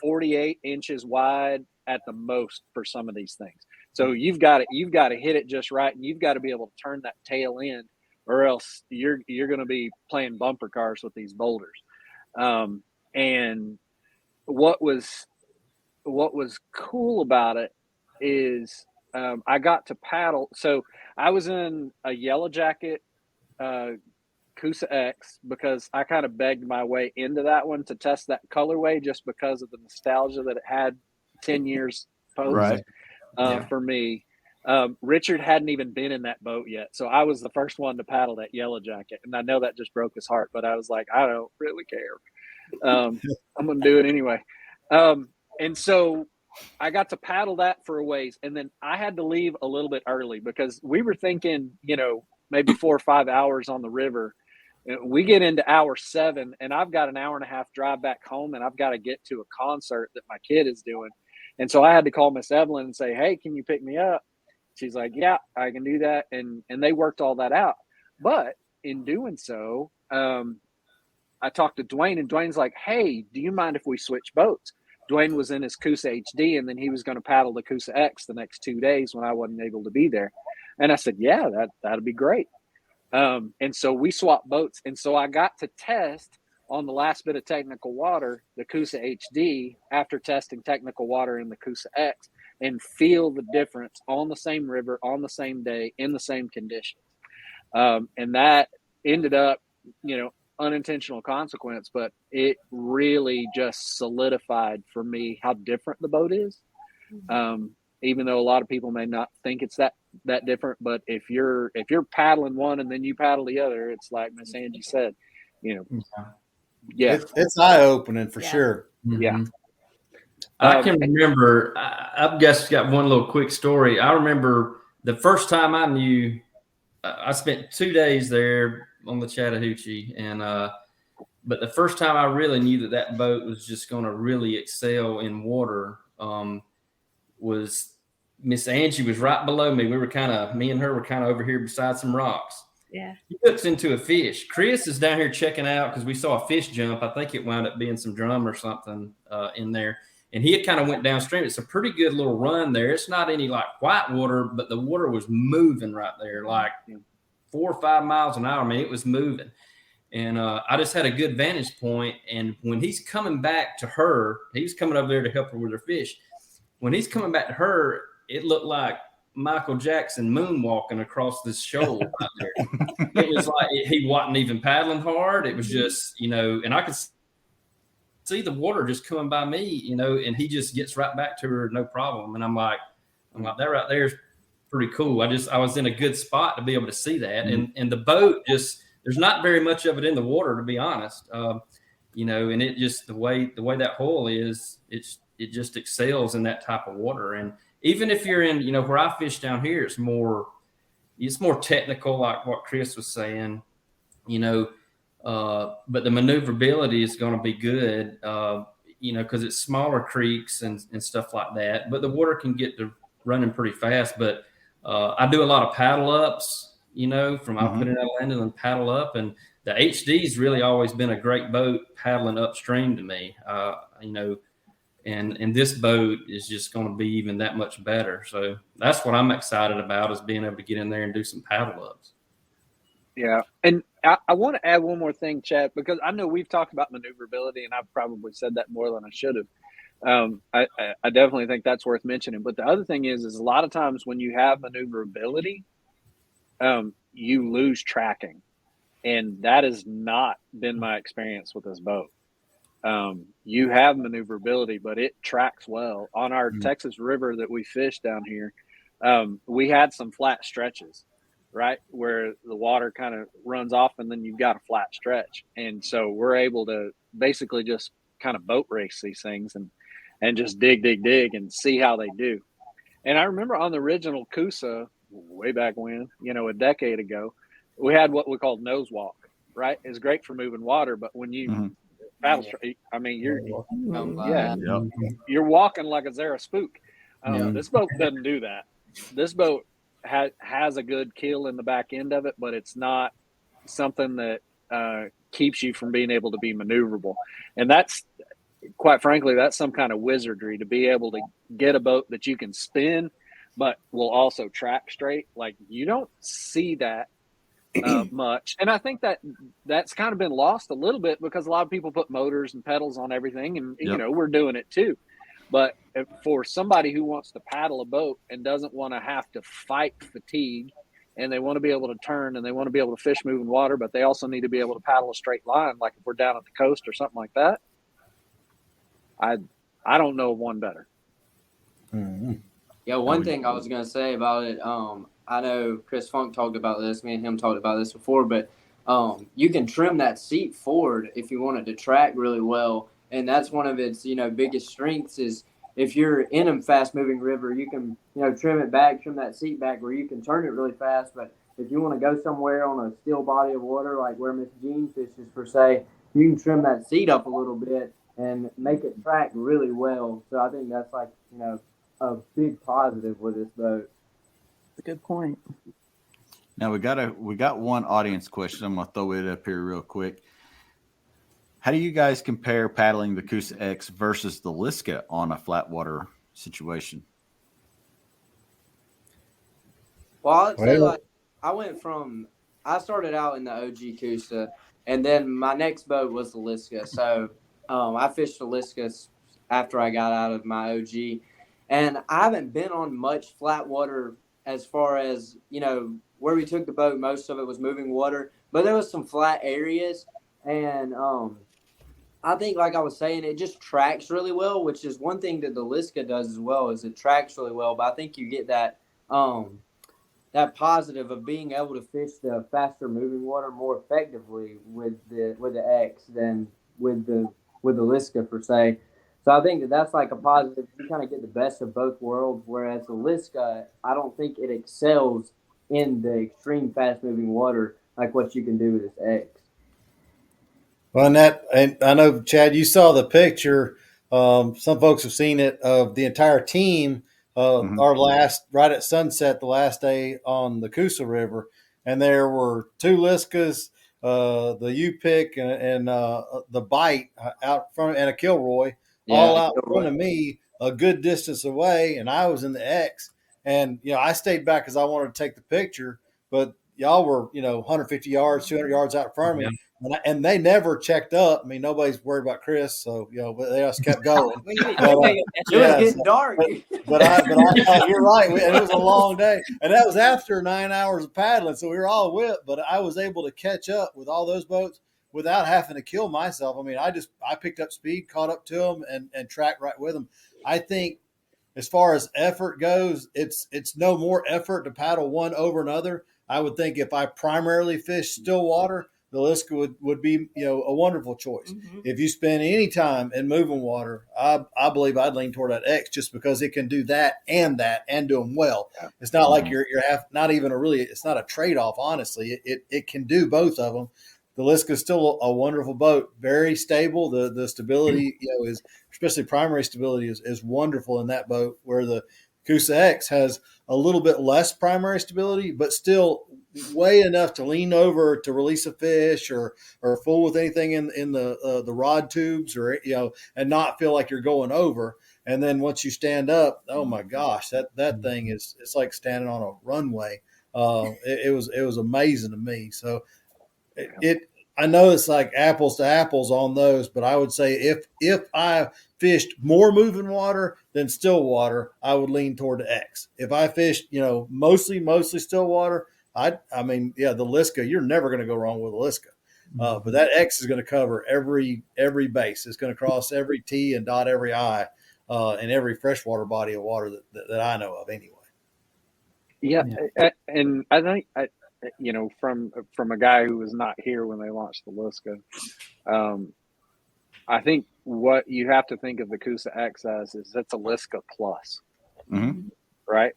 48 inches wide at the most for some of these things. So you've got to hit it just right, and you've got to be able to turn that tail in, or else you're going to be playing bumper cars with these boulders. And what was cool about it is I got to paddle. So I was in a Yellow Jacket Coosa X because I kind of begged my way into that one to test that colorway just because of the nostalgia that it had 10 years post. Right. For me. Richard hadn't even been in that boat yet. So I was the first one to paddle that Yellow Jacket. And I know that just broke his heart, but I was like, I don't really care. I'm going to do it anyway. And so I got to paddle that for a ways. And then I had to leave a little bit early because we were thinking, maybe 4 or 5 hours on the river. We get into hour 7 and I've got an hour and a half drive back home, and I've got to get to a concert that my kid is doing. And so I had to call Miss Evelyn and say, hey, can you pick me up? She's like, yeah, I can do that. And they worked all that out. But in doing so, I talked to Dwayne, and Dwayne's like, hey, do you mind if we switch boats? Dwayne was in his Coosa HD, and then he was going to paddle the Coosa X the next 2 days when I wasn't able to be there. And I said, yeah, that'd be great. And so we swapped boats. And so I got to test on the last bit of technical water, the Coosa HD, after testing technical water in the Coosa X, and feel the difference on the same river, on the same day, in the same conditions. And that ended up, unintentional consequence, but it really just solidified for me how different the boat is. Even though a lot of people may not think it's that different, but if you're paddling one and then you paddle the other, it's like Miss Angie said, yeah, it's eye opening for sure. Yeah. I can remember, I've just got one little quick story. I remember the first time I knew, I spent 2 days there on the Chattahoochee, and but the first time I really knew that boat was just going to really excel in water was Miss Angie was right below me. Me and her were kind of over here beside some rocks. Yeah. He hooks into a fish. Chris is down here checking out because we saw a fish jump. I think it wound up being some drum or something in there. and he had kind of went downstream. It's a pretty good little run there. It's not any like white water, but the water was moving right there, like 4 or 5 miles an hour. I mean, it was moving. And I just had a good vantage point. And when he's coming back to her, he was coming over there to help her with her fish. When he's coming back to her, it looked like Michael Jackson moonwalking across this shoal out there. It was like he wasn't even paddling hard. It was just, and I could see the water just coming by me, and he just gets right back to her, no problem. And I'm like, that right there is pretty cool. I was in a good spot to be able to see that. And the boat just, there's not very much of it in the water, to be honest. And it just, the way that hole is, it just excels in that type of water. And even if you're in, where I fish down here, it's more technical, like what Chris was saying, but the maneuverability is going to be good, because it's smaller creeks and stuff like that. But the water can get to running pretty fast. But I do a lot of paddle ups, from I'll put it in Atlanta and paddle up. And the HD's really always been a great boat paddling upstream to me, and this boat is just going to be even that much better. So that's what I'm excited about, is being able to get in there and do some paddle ups. Yeah. And I want to add one more thing, Chad, because I know we've talked about maneuverability, and I've probably said that more than I should have. I definitely think that's worth mentioning. But the other thing is a lot of times when you have maneuverability, you lose tracking. And that has not been my experience with this boat. You have maneuverability, but it tracks well. On our Texas River that we fish down here, we had some flat stretches, right, where the water kind of runs off and then you've got a flat stretch. And so we're able to basically just kind of boat race these things and just dig and see how they do. And I remember on the original Coosa, way back when, a decade ago, we had what we called nose walk, right? It's great for moving water, but when you paddle straight, I mean, you're walking like a Zara spook. This boat doesn't do that. This boat has a good keel in the back end of it, but it's not something that keeps you from being able to be maneuverable. And that's, quite frankly, that's some kind of wizardry to be able to get a boat that you can spin, but will also track straight. Like, you don't see that much. And I think that's kind of been lost a little bit because a lot of people put motors and pedals on everything, and we're doing it too. But for somebody who wants to paddle a boat and doesn't want to have to fight fatigue, and they want to be able to turn and they want to be able to fish moving water, but they also need to be able to paddle a straight line, like if we're down at the coast or something like that, I don't know one better. Yeah, one thing I was going to say about it, I know Chris Funk talked about this. Me and him talked about this before, but you can trim that seat forward if you want it to track really well. And that's one of its, biggest strengths is if you're in a fast-moving river, you can, trim it back, trim that seat back where you can turn it really fast. But if you want to go somewhere on a still body of water, like where Miss Jean fishes, per se, you can trim that seat up a little bit and make it track really well. So I think that's like, a big positive with this boat. That's a good point. Now we got one audience question. I'm gonna throw it up here real quick. How do you guys compare paddling the Coosa X versus the Liska on a flat water situation? Well, I'd say I started out in the OG Coosa, and then my next boat was the Liska. So I fished the Liska after I got out of my OG. And I haven't been on much flat water as far as, where we took the boat. Most of it was moving water, but there was some flat areas. And I think, like I was saying, it just tracks really well, which is one thing that the Liska does as well, is it tracks really well. But I think you get that that positive of being able to fish the faster moving water more effectively with the X than with the Liska, per se. So I think that's like a positive. You kind of get the best of both worlds, whereas the Liska, I don't think it excels in the extreme fast-moving water like what you can do with this X. Well, and I know, Chad, you saw the picture. Some folks have seen it of the entire team. Right at sunset, the last day on the Coosa River, and there were 2 Liskas, the U-Pick and the Bite out front, and a Kilroy all out in front of me a good distance away, and I was in the X. And, I stayed back because I wanted to take the picture, but y'all were, 150 yards, 200 yards out in front of me. And they never checked up. I mean, nobody's worried about Chris, so but they just kept going. It was getting dark. But I thought you're right, and it was a long day, and that was after 9 hours of paddling, so we were all whipped. But I was able to catch up with all those boats without having to kill myself. I mean, I picked up speed, caught up to them, and tracked right with them. I think as far as effort goes, it's no more effort to paddle one over another. I would think if I primarily fish still water, the Liska would be, a wonderful choice. Mm-hmm. If you spend any time in moving water, I believe I'd lean toward that X just because it can do that and do them well. Yeah. It's not like you're not even it's not a trade-off, honestly. It can do both of them. The Liska is still a wonderful boat, very stable. The stability, is especially primary stability is wonderful in that boat, where the Coosa X has a little bit less primary stability, but still way enough to lean over to release a fish or fool with anything in the rod tubes or and not feel like you're going over. And then once you stand up, oh my gosh, that thing it's like standing on a runway. It was amazing to me. So I know it's like apples to apples on those, but I would say if I fished more moving water than still water, I would lean toward the X. If I fished, mostly still water, the Liska, you're never going to go wrong with a Liska. But that X is going to cover every base. It's going to cross every T and dot every I in every freshwater body of water that I know of anyway. Yeah. And I think, from a guy who was not here when they launched the Liska, I think what you have to think of the Coosa X as is it's a Liska plus. Mm-hmm. Right.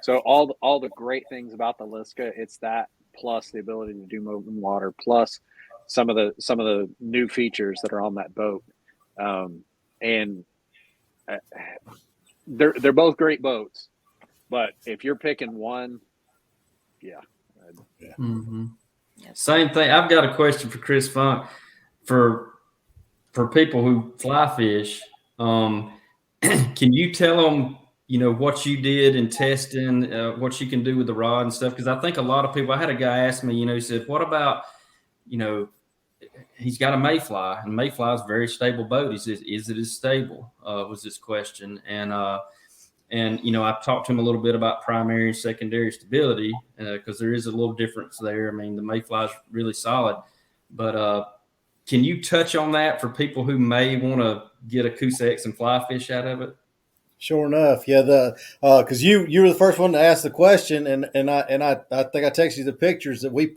So all the great things about the Liska, it's that plus the ability to do moving water, plus some of the new features that are on that boat. And they're both great boats, but if you're picking one, Mm-hmm. Same thing. I've got a question for Chris Funk for people who fly fish. Can you tell them, what you did in testing, what you can do with the rod and stuff? Because I think a lot of people, I had a guy ask me, he said, what about, he's got a Mayfly, and Mayfly is a very stable boat. He says, is it as stable? Was this question. And I've talked to him a little bit about primary and secondary stability because there is a little difference there. I mean, the Mayfly is really solid, but can you touch on that for people who may want to get a Coosa X and fly fish out of it? Sure enough, yeah. Because you were the first one to ask the question, and I think I texted you the pictures that we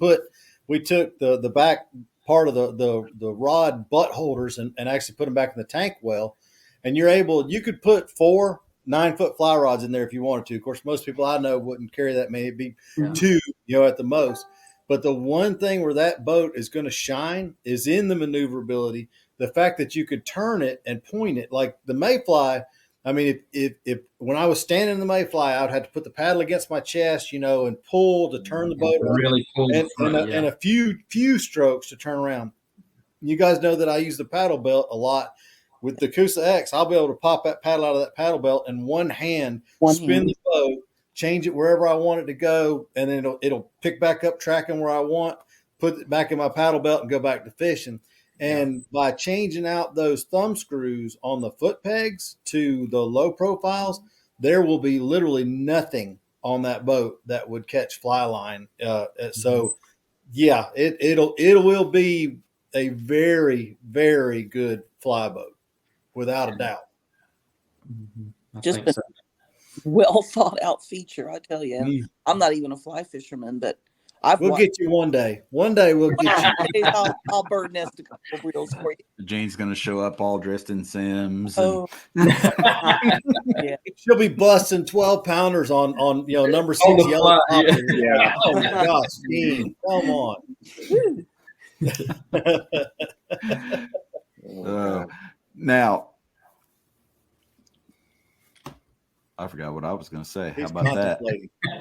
took the back part of the rod butt holders and actually put them back in the tank well, and you could put 4 9-foot fly rods in there if you wanted to. Of course, most people I know wouldn't carry that many. It'd be 2, at the most. But the one thing where that boat is going to shine is in the maneuverability. The fact that you could turn it and point it, like the Mayfly. I mean, if when I was standing in the Mayfly, I would have to put the paddle against my chest, and pull to turn the boat around, really pull and a few strokes to turn around. You guys know that I use the paddle belt a lot. With the Coosa X, I'll be able to pop that paddle out of that paddle belt in one hand, spin the boat, change it wherever I want it to go, and then it'll pick back up tracking where I want, put it back in my paddle belt, and go back to fishing. And by changing out those thumb screws on the foot pegs to the low profiles, there will be literally nothing on that boat that would catch fly line. So, it will be a very, very good fly boat. Without a doubt. Just a well thought out feature, I tell you. I'm not even a fly fisherman, but we'll get you one day. One day we'll get you. I'll bird nest a couple of reels for you. Jane's going to show up all dressed in Sims. She'll be busting 12-pounders on number 6 yellow. Yeah. Oh my gosh, Gene, come on. Now, I forgot what I was going to say. How about that?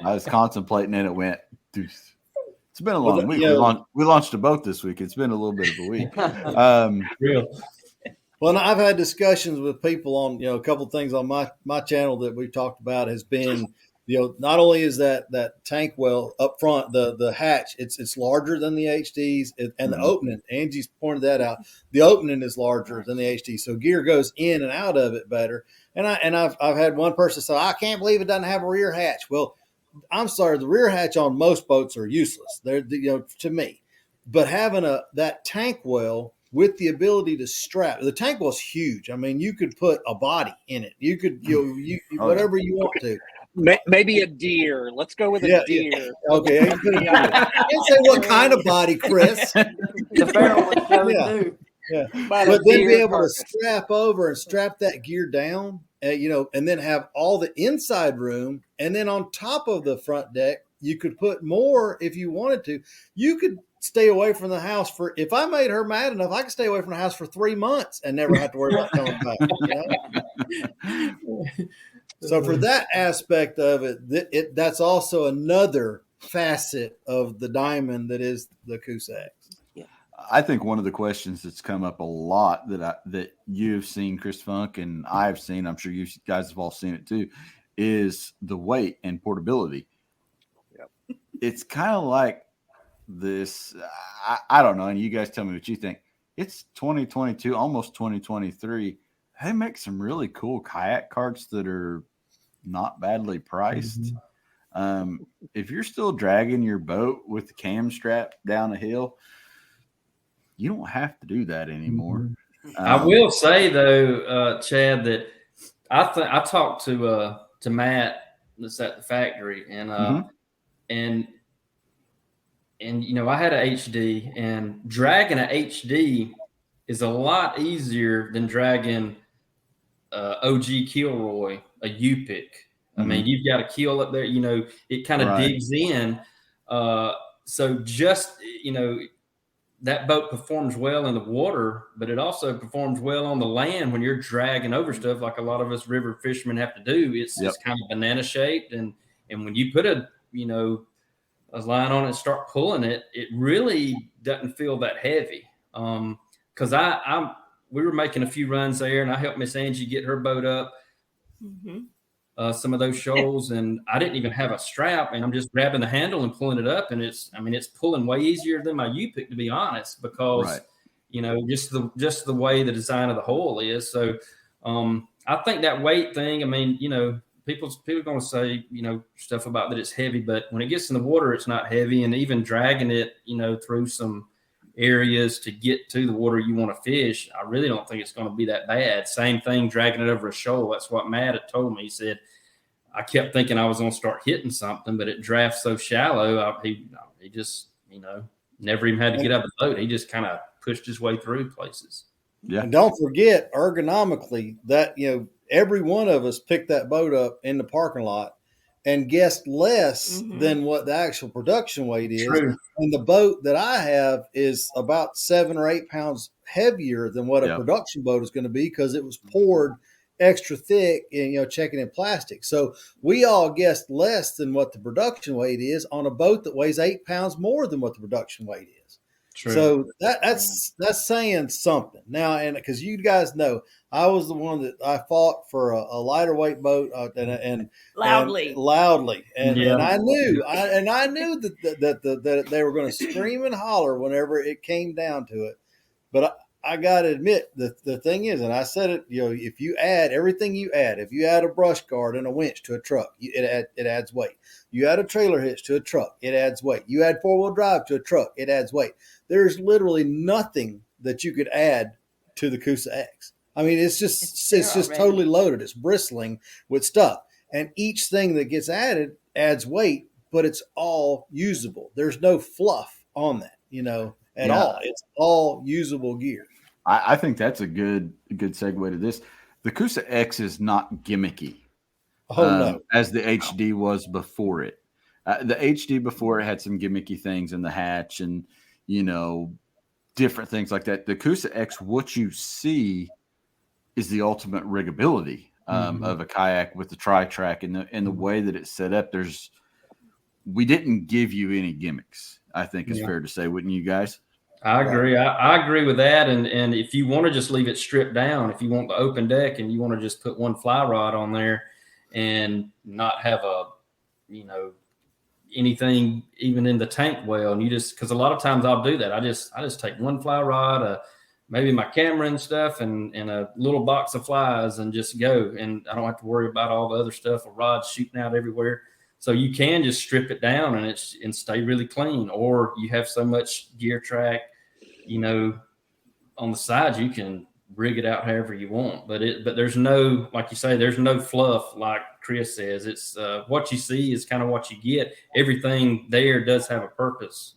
I was contemplating and it went. Deuce. It's been a long week. We launched a boat this week. It's been a little bit of a week. Well, and I've had discussions with people on, a couple of things on my channel that we've talked about has been, not only is that tank well up front, the hatch, it's larger than the HDs, and the opening, Angie's pointed that out. The opening is larger than the HD, so gear goes in and out of it better. And I've had one person say, I can't believe it doesn't have a rear hatch. Well, I'm sorry, the rear hatch on most boats are useless. They're, to me, but having that tank well with the ability to strap, the tank well's huge. I mean, you could put a body in it. You could, whatever you want to. Maybe a deer. Let's go with a deer. Yeah. Okay. I didn't say what kind of body, Chris. The barrel would show it too. Yeah. But then be able to strap over and strap that gear down, and then have all the inside room. And then on top of the front deck, you could put more if you wanted to. You could stay away from the house if I made her mad enough, I could stay away from the house for 3 months and never have to worry about coming back. So for that aspect of it, that's also another facet of the diamond that is the Coosa X. Yeah. I think one of the questions that's come up a lot that you've seen, Chris Funk, and I've seen, I'm sure you guys have all seen it too, is the weight and portability. Yep. It's kind of like this, I don't know, and you guys tell me what you think. It's 2022, almost 2023. They make some really cool kayak carts that are not badly priced. Mm-hmm. If you're still dragging your boat with the cam strap down a hill, you don't have to do that anymore. I will say though, Chad, that I talked to Matt that's at the factory, and I had an HD, and dragging an HD is a lot easier than dragging OG Kilroy, a U-pick. I mean, you've got a keel up there, it kind of digs in. So just, that boat performs well in the water, but it also performs well on the land when you're dragging over stuff like a lot of us river fishermen have to do. It's kind of banana shaped. And when you put a line on it and start pulling it, it really doesn't feel that heavy. Because we were making a few runs there, and I helped Miss Angie get her boat up some of those shoals, and I didn't even have a strap, and I'm just grabbing the handle and pulling it up, and it's pulling way easier than my U-pick, to be honest, because just the way the design of the hull is. So I think that weight thing, people are going to say, stuff about that it's heavy, but when it gets in the water, it's not heavy. And even dragging it, through some areas to get to the water you want to fish, I really don't think it's going to be that bad. Same thing, dragging it over a shoal. That's what Matt had told me. He said, I kept thinking I was going to start hitting something, but it drafts so shallow. He just, never even had to get out of the boat. He just kind of pushed his way through places. Yeah. And don't forget, ergonomically, that, every one of us picked that boat up in the parking lot and guessed less than what the actual production weight is. True. And the boat that I have is about 7 or 8 pounds heavier than what a production boat is going to be, because it was poured extra thick and, checking in plastic. So we all guessed less than what the production weight is on a boat that weighs 8 pounds more than what the production weight is. True. So that's saying something now. And because you guys know, I was the one that I fought for a lighter weight boat and loudly. And I knew that they were going to scream and holler whenever it came down to it. But I got to admit the thing is, and I said it, if you add everything if you add a brush guard and a winch to a truck, it adds weight. You add a trailer hitch to a truck, it adds weight. You add 4-wheel drive to a truck, it adds weight. There's literally nothing that you could add to the Coosa X. I mean, it's just totally loaded. It's bristling with stuff. And each thing that gets added adds weight, but it's all usable. There's no fluff on that, at all. It's all usable gear. I think that's a good segue to this. The Coosa X is not gimmicky. No. As the HD was before it. The HD before it had some gimmicky things in the hatch and, different things like that. The Coosa X, what you see is the ultimate riggability of a kayak with the tri-track and the way that it's set up. We didn't give you any gimmicks, I think is fair to say, wouldn't you guys? I agree. I agree with that. And if you want to just leave it stripped down, if you want the open deck and you want to just put one fly rod on there and not have anything even in the tank well, and you just, because a lot of times I'll do that. I just take one fly rod, maybe my camera and stuff, and a little box of flies, and just go. And I don't have to worry about all the other stuff, a rod shooting out everywhere. So you can just strip it down and stay really clean. Or you have so much gear track, on the sides, you can rig it out however you want. But there's no, like you say, there's no fluff, like Chris says. It's what you see is kind of what you get. Everything there does have a purpose,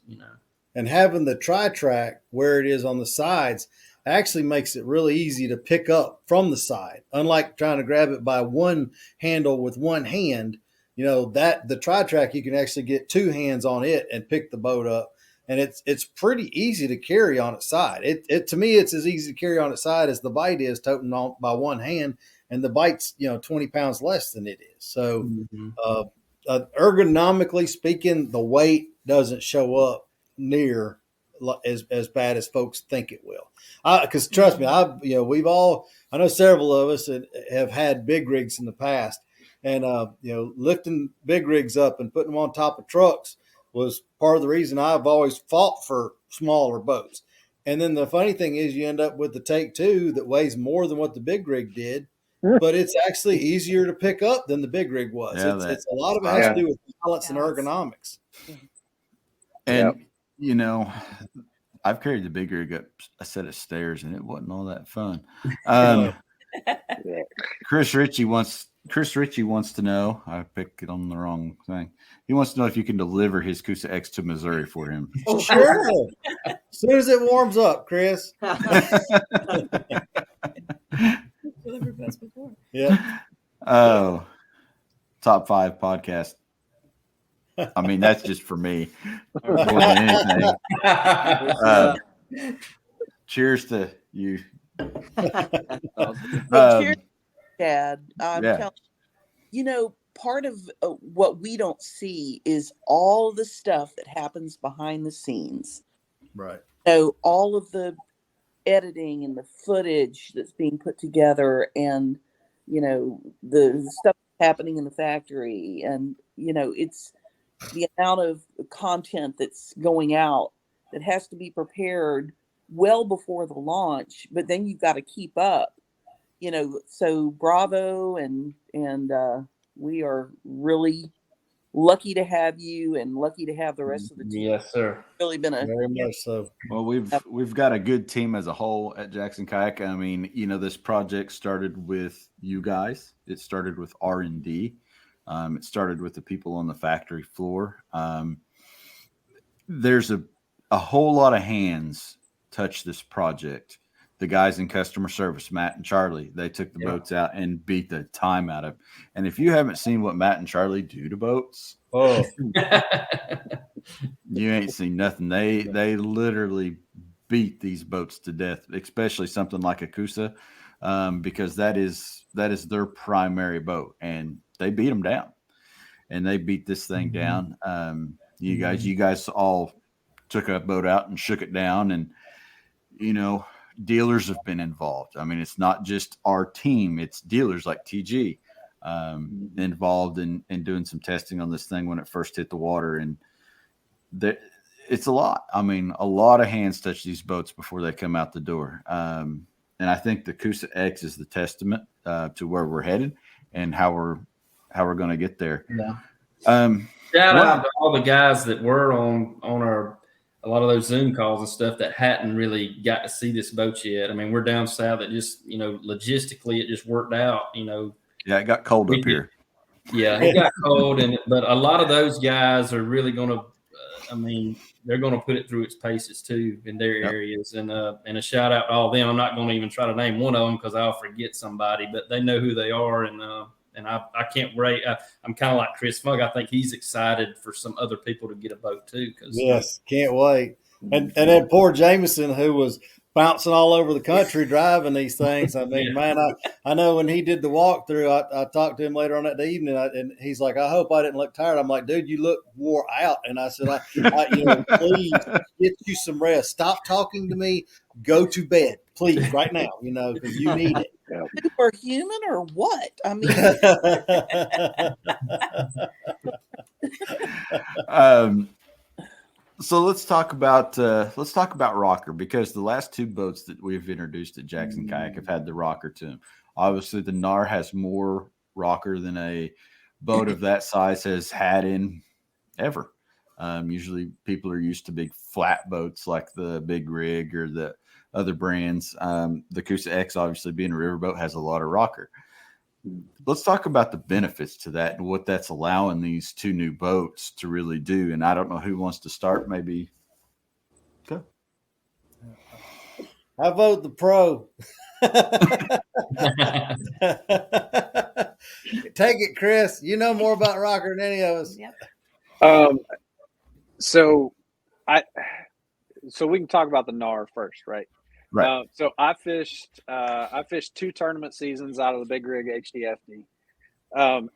And having the tri-track where it is on the sides actually makes it really easy to pick up from the side. Unlike trying to grab it by one handle with one hand, that the tri-track, you can actually get two hands on it and pick the boat up. And it's pretty easy to carry on its side. It to me, it's as easy to carry on its side as the bite is toting on by one hand, and the bite's 20 pounds less than it is. So ergonomically speaking, the weight doesn't show up near as bad as folks think it will. Because trust me, I know several of us have had big rigs in the past, and lifting big rigs up and putting them on top of trucks was part of the reason I've always fought for smaller boats. And then the funny thing is, you end up with the Take Two that weighs more than what the big rig did, but it's actually easier to pick up than the big rig was. Yeah, it's a lot of it has to do with balance and ergonomics. And I've carried the big rig up a set of stairs, and it wasn't all that fun. Chris Ritchie wants to know. I picked it on the wrong thing. He wants to know if you can deliver his Coosa X to Missouri for him. Oh, sure. As soon as it warms up, Chris. Yeah. Oh, top 5 podcast. I mean, that's just for me more than anything. Cheers to you. Cheers, Dad. I'm telling you, part of what we don't see is all the stuff that happens behind the scenes. Right. So all of the editing and the footage that's being put together, and the stuff happening in the factory, and it's the amount of content that's going out that has to be prepared well before the launch, but then you've got to keep up, so bravo. And we are really lucky to have you, and lucky to have the rest of the team. Yes, sir. Really been very much so. Well, we've got a good team as a whole at Jackson Kayak. I mean, this project started with you guys. It started with R&D. It started with the people on the factory floor. There's a whole lot of hands touch this project. The guys in customer service, Matt and Charlie, they took the boats out and beat the time out of. And if you haven't seen what Matt and Charlie do to boats, you ain't seen nothing. They literally beat these boats to death, especially something like a Coosa, because that is their primary boat, and they beat them down. And they beat this thing down. You guys all took a boat out and shook it down, and dealers have been involved. I mean, it's not just our team, it's dealers like TG involved in doing some testing on this thing when it first hit the water. And it's a lot. I mean, a lot of hands touch these boats before they come out the door. And I think the Coosa X is the testament to where we're headed and how we're going to get there. Yeah. Shout out to all the guys that were on a lot of those Zoom calls and stuff that hadn't really got to see this boat yet. I mean, we're down south. It just, logistically, it just worked out. Yeah, it got cold up here. Yeah, it got cold, but a lot of those guys are really going to. They're going to put it through its paces too in their areas. And a shout out to all of them. I'm not going to even try to name one of them because I'll forget somebody, but they know who they are. And I can't wait. I'm kind of like Chris Fugg. I think he's excited for some other people to get a boat too. Yes, can't wait. And then poor Jameson, who was bouncing all over the country driving these things. I mean, man, I know when he did the walkthrough, I talked to him later on that evening, and he's like, "I hope I didn't look tired." I'm like, "Dude, you look wore out." And I said, please get you some rest. Stop talking to me. Go to bed, please, right now. Because you need it. Or human or what? I mean, so let's talk about rocker, because the last two boats that we've introduced at Jackson Kayak have had the rocker to them. Obviously, the NAR has more rocker than a boat of that size has had in ever. Usually, people are used to big flat boats like the Big Rig or the other brands. The Coosa X, obviously being a riverboat, has a lot of rocker. Let's talk about the benefits to that and what that's allowing these two new boats to really do. And I don't know who wants to start. Maybe. Okay. I vote the pro. Take it, Chris. You know more about rocker than any of us. Yep. So we can talk about the NAR first, right? Right. So I fished 2 tournament seasons out of the Big Rig HDFD,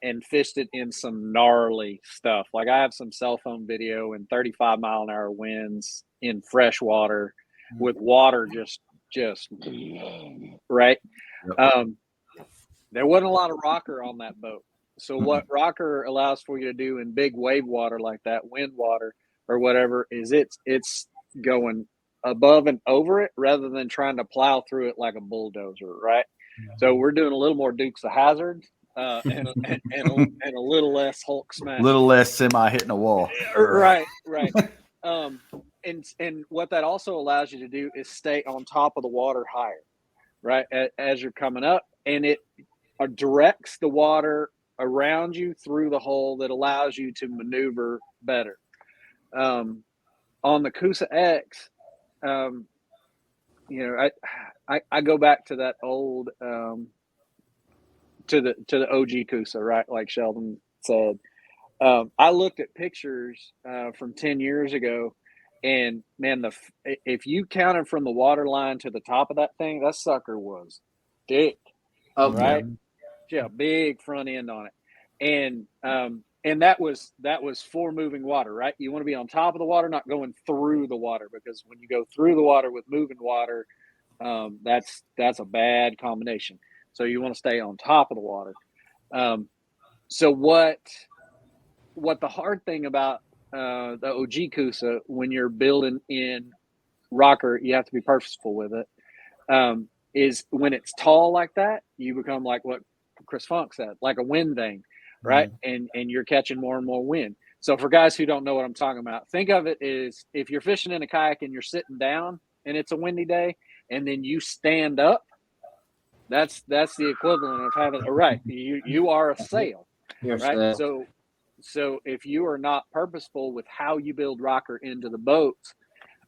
and fished it in some gnarly stuff. Like I have some cell phone video in 35-mile-an-hour winds in fresh water with water just right. Yep. There wasn't a lot of rocker on that boat. So what rocker allows for you to do in big wave water like that, wind water or whatever, is it's going above and over it rather than trying to plow through it like a bulldozer, right? So we're doing a little more Dukes of Hazzard, and a little less Hulk smash, a little less semi hitting a wall. Right. And what that also allows you to do is stay on top of the water higher, right, as you're coming up, and it directs the water around you through the hole that allows you to maneuver better. On the Coosa X, I go back to that old to the OG Coosa, right? Like Sheldon said, I looked at pictures from 10 years ago, and man, if you counted from the water line to the top of that thing, that sucker was thick, right? Yeah, big front end on it, and that was for moving water, right? You want to be on top of the water, not going through the water, because when you go through the water with moving water, that's a bad combination. So you want to stay on top of the water. So what the hard thing about the OG Coosa, when you're building in rocker, you have to be purposeful with it, is when it's tall like that, you become like what Chris Funk said, like a wind vane, right? And you're catching more and more wind. So for guys who don't know what I'm talking about, think of it as if you're fishing in a kayak and you're sitting down and it's a windy day, and then you stand up, that's the equivalent of having you are a sail, right? So if you are not purposeful with how you build rocker into the boats,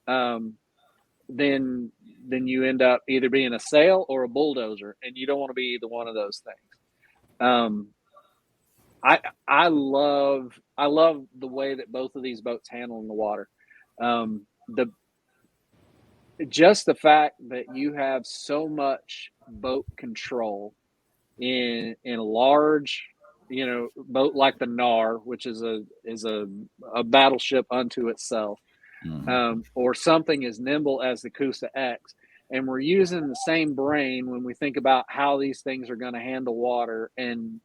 then you end up either being a sail or a bulldozer, and you don't want to be either one of those things. I love the way that both of these boats handle in the water. Just the fact that you have so much boat control in a large, boat like the NAR, which is a battleship unto itself, or something as nimble as the Coosa X. And we're using the same brain when we think about how these things are going to handle water and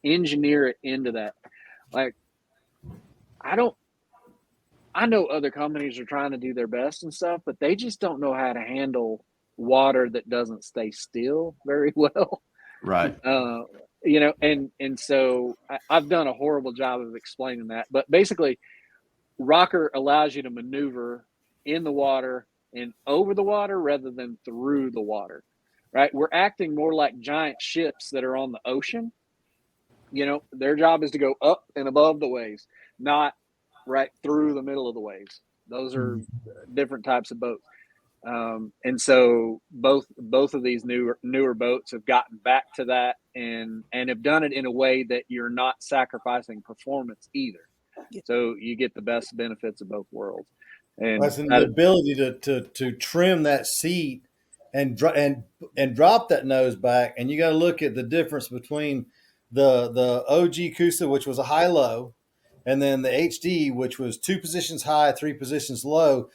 engineer it into that. Like, I know other companies are trying to do their best and stuff, but they just don't know how to handle water that doesn't stay still very well. Right. And so I've done a horrible job of explaining that, but basically rocker allows you to maneuver in the water and over the water rather than through the water, right? We're acting more like giant ships that are on the ocean. Their job is to go up and above the waves, not right through the middle of the waves. Those are different types of boats. And so both of these newer boats have gotten back to that and have done it in a way that you're not sacrificing performance either. So you get the best benefits of both worlds. And That's the ability to trim that seat and drop that nose back. And you got to look at the difference between the OG Coosa, which was a high-low, and then the HD, which was 2 positions high, 3 positions low,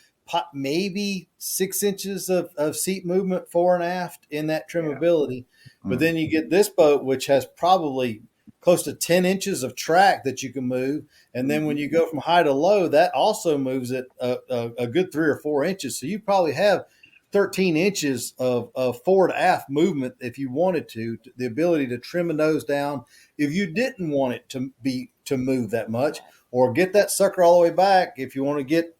maybe 6 inches of seat movement fore and aft in that trimability. Yeah. But then you get this boat, which has probably close to 10 inches of track that you can move. And then when you go from high to low, that also moves it a good 3 or 4 inches. So you probably have 13 inches of forward aft movement if you wanted to, the ability to trim a nose down if you didn't want it to move that much, or get that sucker all the way back if you want to get,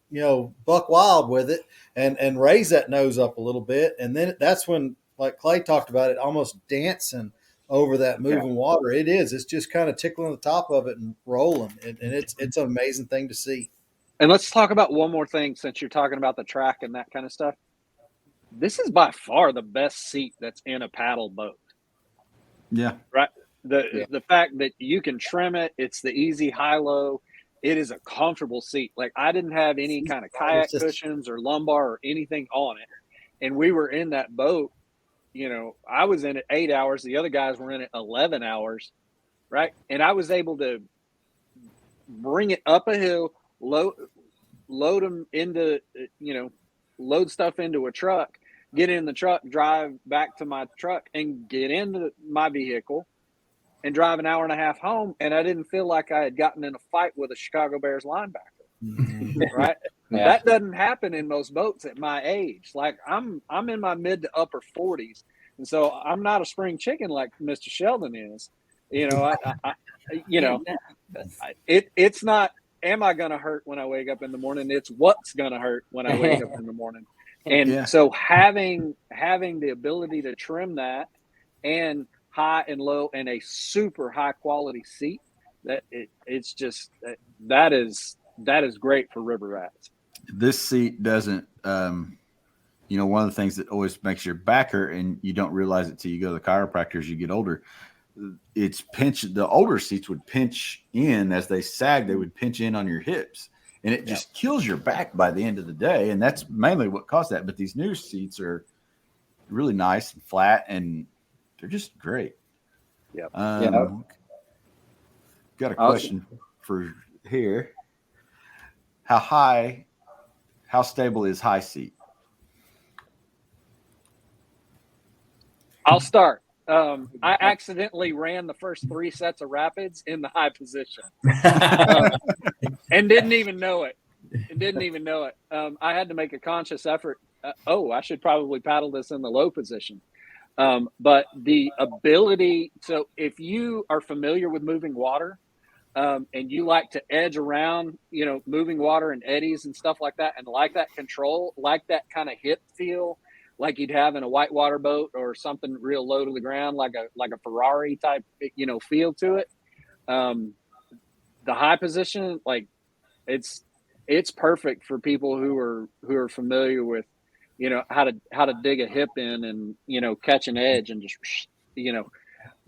buck wild with it and raise that nose up a little bit. And then that's when, like Clay talked about it, almost dancing over that moving water. It's just kind of tickling the top of it and rolling. And it's an amazing thing to see. And let's talk about one more thing, since you're talking about the track and that kind of stuff. This is by far the best seat that's in a paddle boat. Yeah. Right. The fact that you can trim it, it's the easy high-low. It is a comfortable seat. Like, I didn't have any kind of kayak cushions or lumbar or anything on it. And we were in that boat, I was in it 8 hours. The other guys were in it 11 hours. Right. And I was able to bring it up a hill, load them into, load stuff into a truck, get in the truck, drive back to my truck, and get into my vehicle and drive an hour and a half home. And I didn't feel like I had gotten in a fight with a Chicago Bears linebacker. Right. Yeah. That doesn't happen in most boats at my age. Like, I'm in my mid to upper 40s. And so I'm not a spring chicken like Mr. Sheldon is. It's not, am I going to hurt when I wake up in the morning? It's what's going to hurt when I wake up in the morning. And so having the ability to trim that, and high and low, and a super high quality seat, that is great for river rats. This seat doesn't, one of the things that always makes your back hurt, and you don't realize it till you go to the chiropractor as you get older, it's the older seats would pinch in as they sag, they would pinch in on your hips, and it just kills your back by the end of the day. And that's mainly what caused that. But these new seats are really nice and flat, and they're just great. Yeah. Got a question for here. How stable is high seat? I'll start. I accidentally ran the first 3 sets of rapids in the high position and didn't even know it. I had to make a conscious effort. I should probably paddle this in the low position. But the ability, so if you are familiar with moving water, and you like to edge around, moving water and eddies and stuff like that, and like that control, like that kind of hip feel, like you'd have in a whitewater boat or something real low to the ground, like a Ferrari type, feel to it. The high position, like it's perfect for people who are familiar with, how to dig a hip in and, catch an edge and just,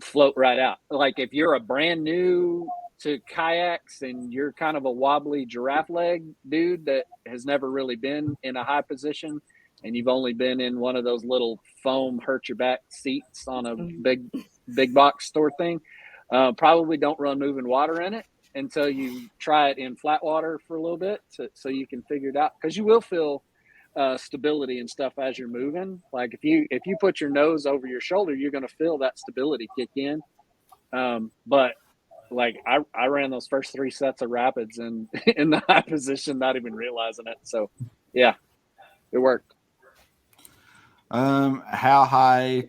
float right out. Like, if you're a brand new to kayaks and you're kind of a wobbly giraffe leg dude that has never really been in a high position, and you've only been in one of those little foam hurt your back seats on a big box store thing, probably don't run moving water in it until you try it in flat water for a little bit, so you can figure it out, because you will feel stability and stuff as you're moving. Like, if you put your nose over your shoulder, you're going to feel that stability kick in. But like, I ran those first 3 sets of rapids in the high position, not even realizing it. So yeah, it worked. How high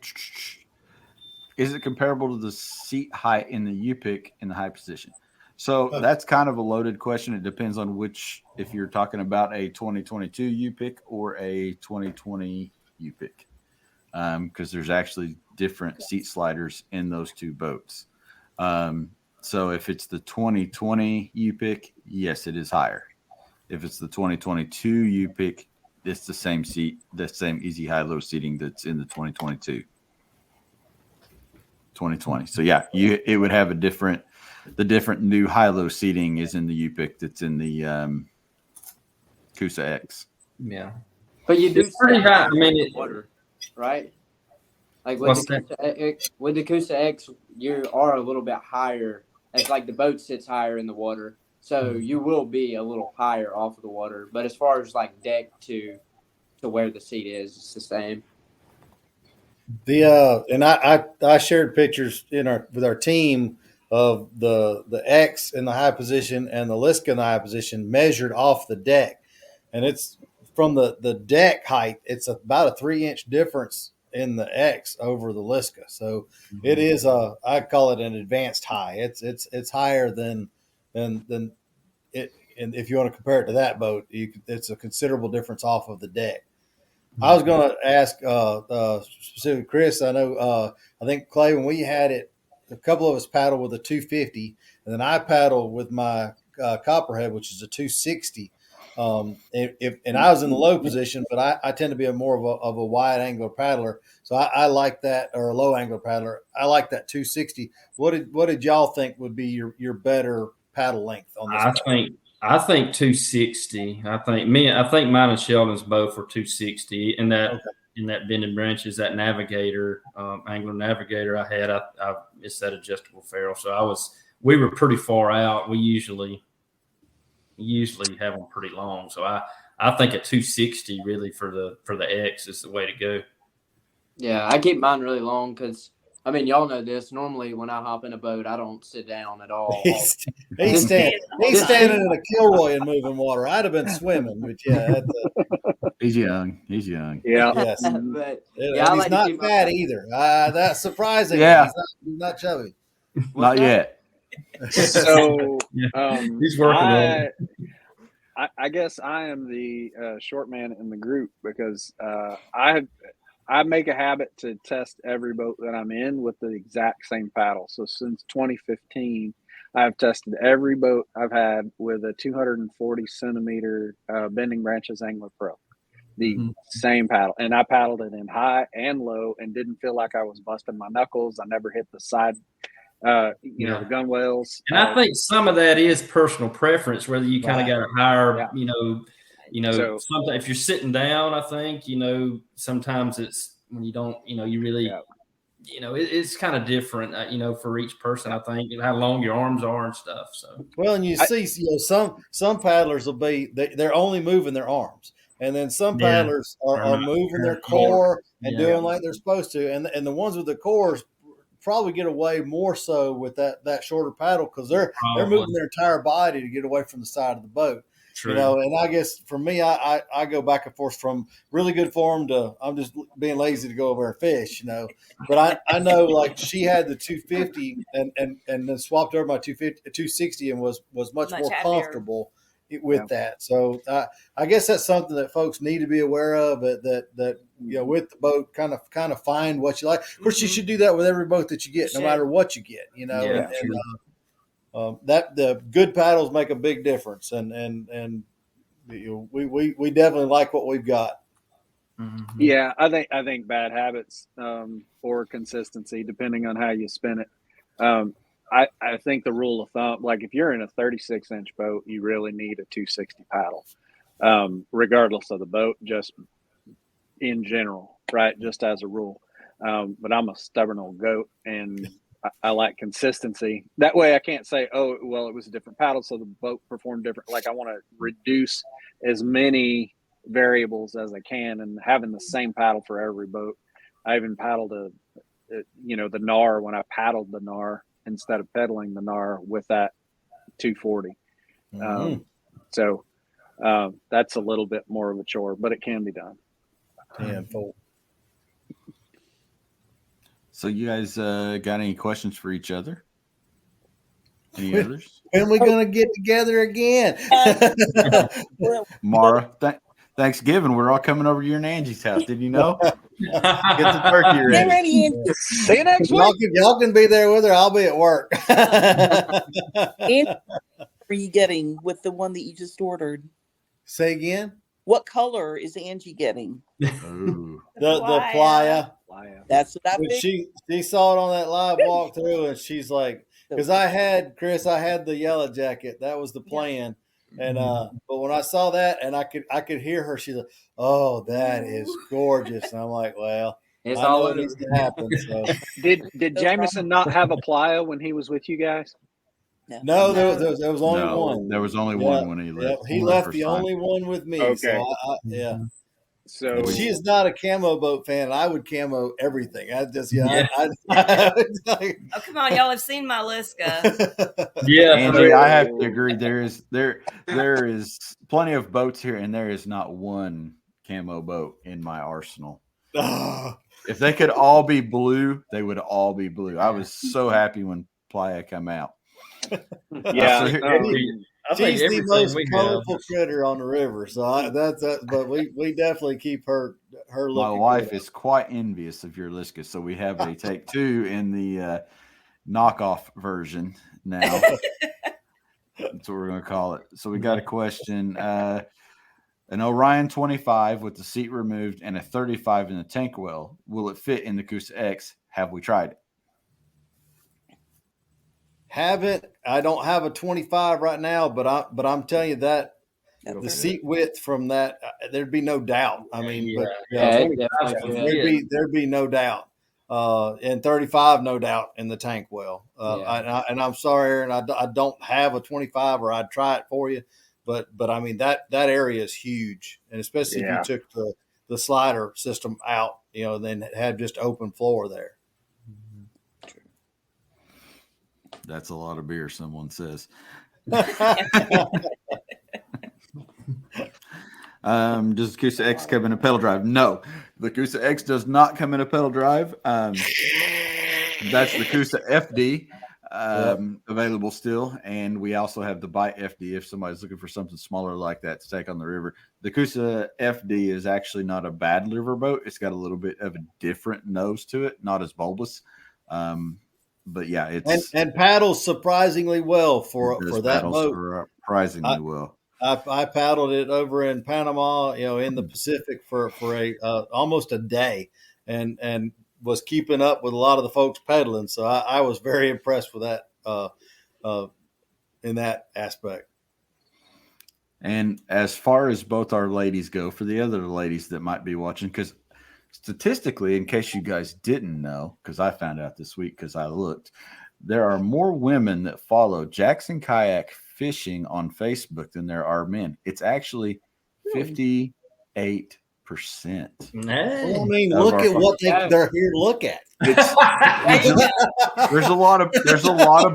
is it comparable to the seat height in the U-pick in the high position? So that's kind of a loaded question. It depends on if you're talking about a 2022 U-pick or a 2020 U-pick, because there's actually different seat sliders in those two boats. So if it's the 2020 U-pick, yes, it is higher. If it's the 2022 U-pick, it's the same seat, the same easy high-low seating that's in the 2020. So yeah, it would have the different new high-low seating is in the U-pick that's in the Coosa X. Yeah. But you do It's pretty high. I mean, water, right? Like What's with the Coosa X, you are a little bit higher. It's like the boat sits higher in the water, so you will be a little higher off of the water. But as far as like deck to where the seat is, it's the same. And I shared pictures with our team of the X in the high position and the Liska in the high position measured off the deck, and it's from the deck height. It's about a 3-inch difference in the X over the Liska. So it is I call it an advanced high. It's higher than it. And if you want to compare it to that boat, it's a considerable difference off of the deck. I was going to ask specifically Chris. I know I think Clay, when we had it, a couple of us paddled with a 250, and then I paddled with my Copperhead, which is a 260. And I was in the low position, but I tend to be more of a wide angler paddler, so I like that, or a low angler paddler. I like that 260. What did y'all think would be your better paddle length on this? I think 260. I think mine and Sheldon's both were 260. In that bending branches, that Navigator, Angler Navigator I had, it's that adjustable ferrule. So we were pretty far out. We usually have them pretty long. So I think a 260 really for the X is the way to go. Yeah, I keep mine really long because, I mean, y'all know this. Normally, when I hop in a boat, I don't sit down at all. He's standing in a Kilroy in moving water. I'd have been swimming, but yeah. He's young. Yeah. Yes. But, he's not fat either. That's surprising. Yeah. He's not chubby. Not yet. So he's working on it. I guess I am the short man in the group because I make a habit to test every boat that I'm in with the exact same paddle. So since 2015, I've tested every boat I've had with a 240 centimeter Bending Branches Angler Pro, the same paddle. And I paddled it in high and low and didn't feel like I was busting my knuckles. I never hit the side, the gunwales. And I think some of that is personal preference, whether you kind of got a higher, something, if you're sitting down, I think, sometimes it's when you don't, you really, it's kind of different, for each person, I think, how long your arms are and stuff. So, well, and you see, some paddlers will be, they're only moving their arms. And then some paddlers are moving their core and doing like they're supposed to. And the ones with the cores probably get away more so with that shorter paddle because they're moving their entire body to get away from the side of the boat. True. And I guess for me, I go back and forth from really good form to I'm just being lazy to go over and fish, But I know like she had the 250 and then swapped over my 260 and was much more comfortable with that. So I guess that's something that folks need to be aware of that with the boat kind of find what you like. Of course, you should do that with every boat that you get, no matter what you get, that the good paddles make a big difference, and we definitely like what we've got. Mm-hmm. Yeah, I think bad habits or consistency, depending on how you spin it. I think the rule of thumb, like if you're in a 36-inch boat, you really need a 260 paddle, regardless of the boat, just in general, right? Just as a rule. But I'm a stubborn old goat, and I like consistency. That way I can't say, oh, well, it was a different paddle, so the boat performed different. Like I want to reduce as many variables as I can, and having the same paddle for every boat. I even paddled the NAR when I paddled the NAR instead of pedaling the NAR with that 240. So that's a little bit more of a chore, but it can be done. Tenfold. So you guys got any questions for each other? Any others? When are we going to get together again? Mara, Thanksgiving, we're all coming over to your and Angie's house. Did you know? Get the turkey ready. See you next week. Y'all can be there with her. I'll be at work. And what are you getting with the one that you just ordered? Say again? What color is Angie getting? The playa. That's what I think. She saw it on that live walkthrough, and she's like, because I had the yellow jacket. That was the plan. And but when I saw that, and I could hear her, she's like, "Oh, that is gorgeous." And I'm like, "Well, It's I know all it needs to happen." So Did Jameson not have a playa when he was with you guys? no, there was only No, one. there was only Yeah, one when he yeah, left. he the left first the time. only one with me. Okay. So yeah. So And she is not a camo boat fan. I would camo everything. I just Yeah. Oh, come on, y'all have seen my Liska. Yeah, Angie, I have to agree. There is plenty of boats here, and there is not one camo boat in my arsenal. If they could all be blue, they would all be blue. I was so happy when Playa came out. yeah, I think she's the everything most we have. colorful critter on the river. So that's that. But we definitely keep her My looking. wife good. is quite envious of your Liska, so we have a take two in the knockoff version now. That's what we're going to call it. So we got a question. An Orion 25 with the seat removed and a 35 in the tank well. Will it fit in the Coosa X? Have we tried it? Haven't. I don't have a 25 right now, but I'm telling you that the seat width from that there'd be no doubt. I mean, but there'd be no doubt. And 35, no doubt in the tank well. And I'm sorry, Aaron, I don't have a 25, or I'd try it for you. But I mean that area is huge, and especially if you took the slider system out, then had just open floor there. That's a lot of beer, someone says. Does the Coosa X come in a pedal drive? No, the Coosa X does not come in a pedal drive. That's the Coosa FD available still, and we also have the Bite FD if somebody's looking for something smaller like that to take on the river. The Coosa FD is actually not a bad river boat. It's got a little bit of a different nose to it, not as bulbous. But yeah, it's and paddles surprisingly well for that boat. Surprisingly well. I paddled it over in Panama, in the Pacific for a almost a day, and was keeping up with a lot of the folks pedaling. So I was very impressed with that in that aspect. And as far as both our ladies go, for the other ladies that might be watching, because statistically, in case you guys didn't know, because I found out this week because I looked, there are more women that follow Jackson Kayak Fishing on Facebook than there are men. It's actually 58%. Hey. Well, I mean, look at what they're here to look at. There's a lot of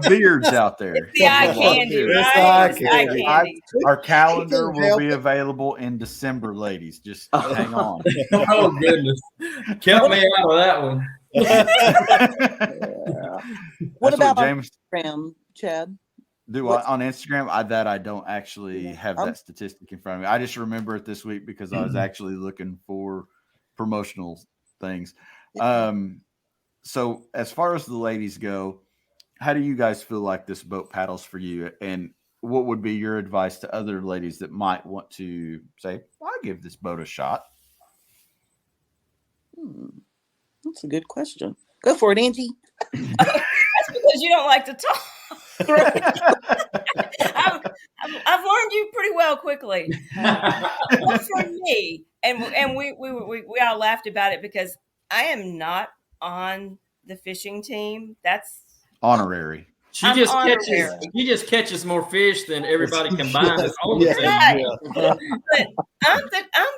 beards out there. It's the eye candy, right? It's eye candy. Our calendar will be available in December, ladies. Just hang on. Oh goodness, kept me out of that one. What about James Instagram, Chad? On Instagram? I don't actually have that statistic in front of me. I just remember it this week because I was actually looking for promotional things. So as far as the ladies go, how do you guys feel like this boat paddles for you? And what would be your advice to other ladies that might want to say, well, I'll give this boat a shot? That's a good question. Go for it, Angie. That's because you don't like to talk. I've learned you pretty well quickly. Well, for me, and we all laughed about it because I am not on the fishing team. That's honorary. She just catches more fish than everybody combined. But I'm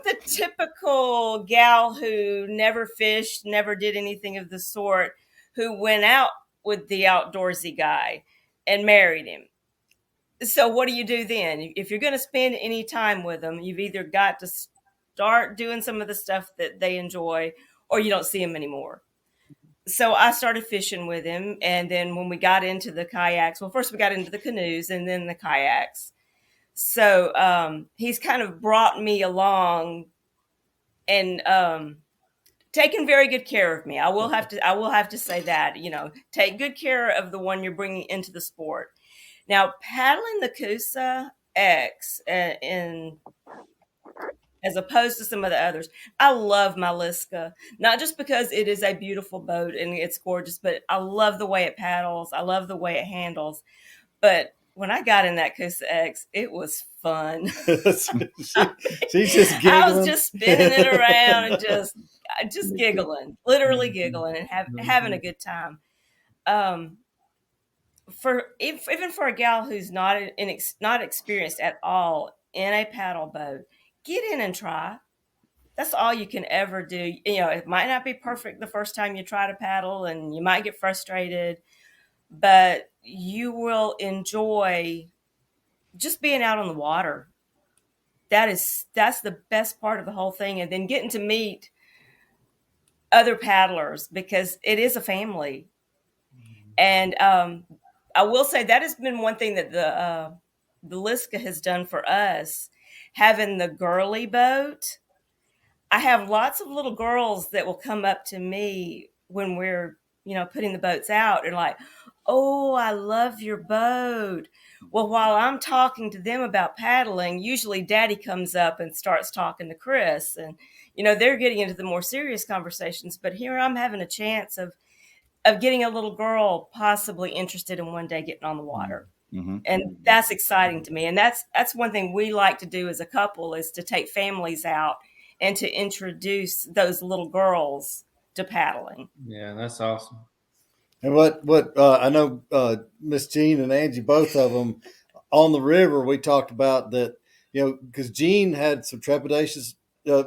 the typical gal who never fished, never did anything of the sort, who went out with the outdoorsy guy and married him. So what do you do then? If you're going to spend any time with them, you've either got to start doing some of the stuff that they enjoy, or you don't see them anymore. So I started fishing with him. And then when we got into the kayaks, well, first we got into the canoes and then the kayaks. So he's kind of brought me along and taken very good care of me. I will have to say that, take good care of the one you're bringing into the sport. Now, paddling the Coosa X as opposed to some of the others, I love my Liska, not just because it is a beautiful boat and it's gorgeous, but I love the way it paddles. I love the way it handles. But when I got in that Coosa X, it was fun. She's just giggling. I was just spinning it around and just giggling, literally giggling and having a good time. Even for a gal who's not experienced at all in a paddle boat, get in and try. That's all you can ever do. It might not be perfect the first time you try to paddle, and you might get frustrated, but you will enjoy just being out on the water. That's the best part of the whole thing. And then getting to meet other paddlers, because it is a family. And I will say that has been one thing that the Liska has done for us, having the girly boat. I have lots of little girls that will come up to me when we're, putting the boats out, and like, "Oh, I love your boat." Well, while I'm talking to them about paddling, usually Daddy comes up and starts talking to Chris, and they're getting into the more serious conversations. But here I'm having a chance of getting a little girl possibly interested in one day getting on the water. Mm-hmm. And that's exciting to me. And that's one thing we like to do as a couple, is to take families out and to introduce those little girls to paddling. Yeah, that's awesome. And what I know, Miss Jean and Angie, both of them on the river, we talked about that, because Jean had some trepidatious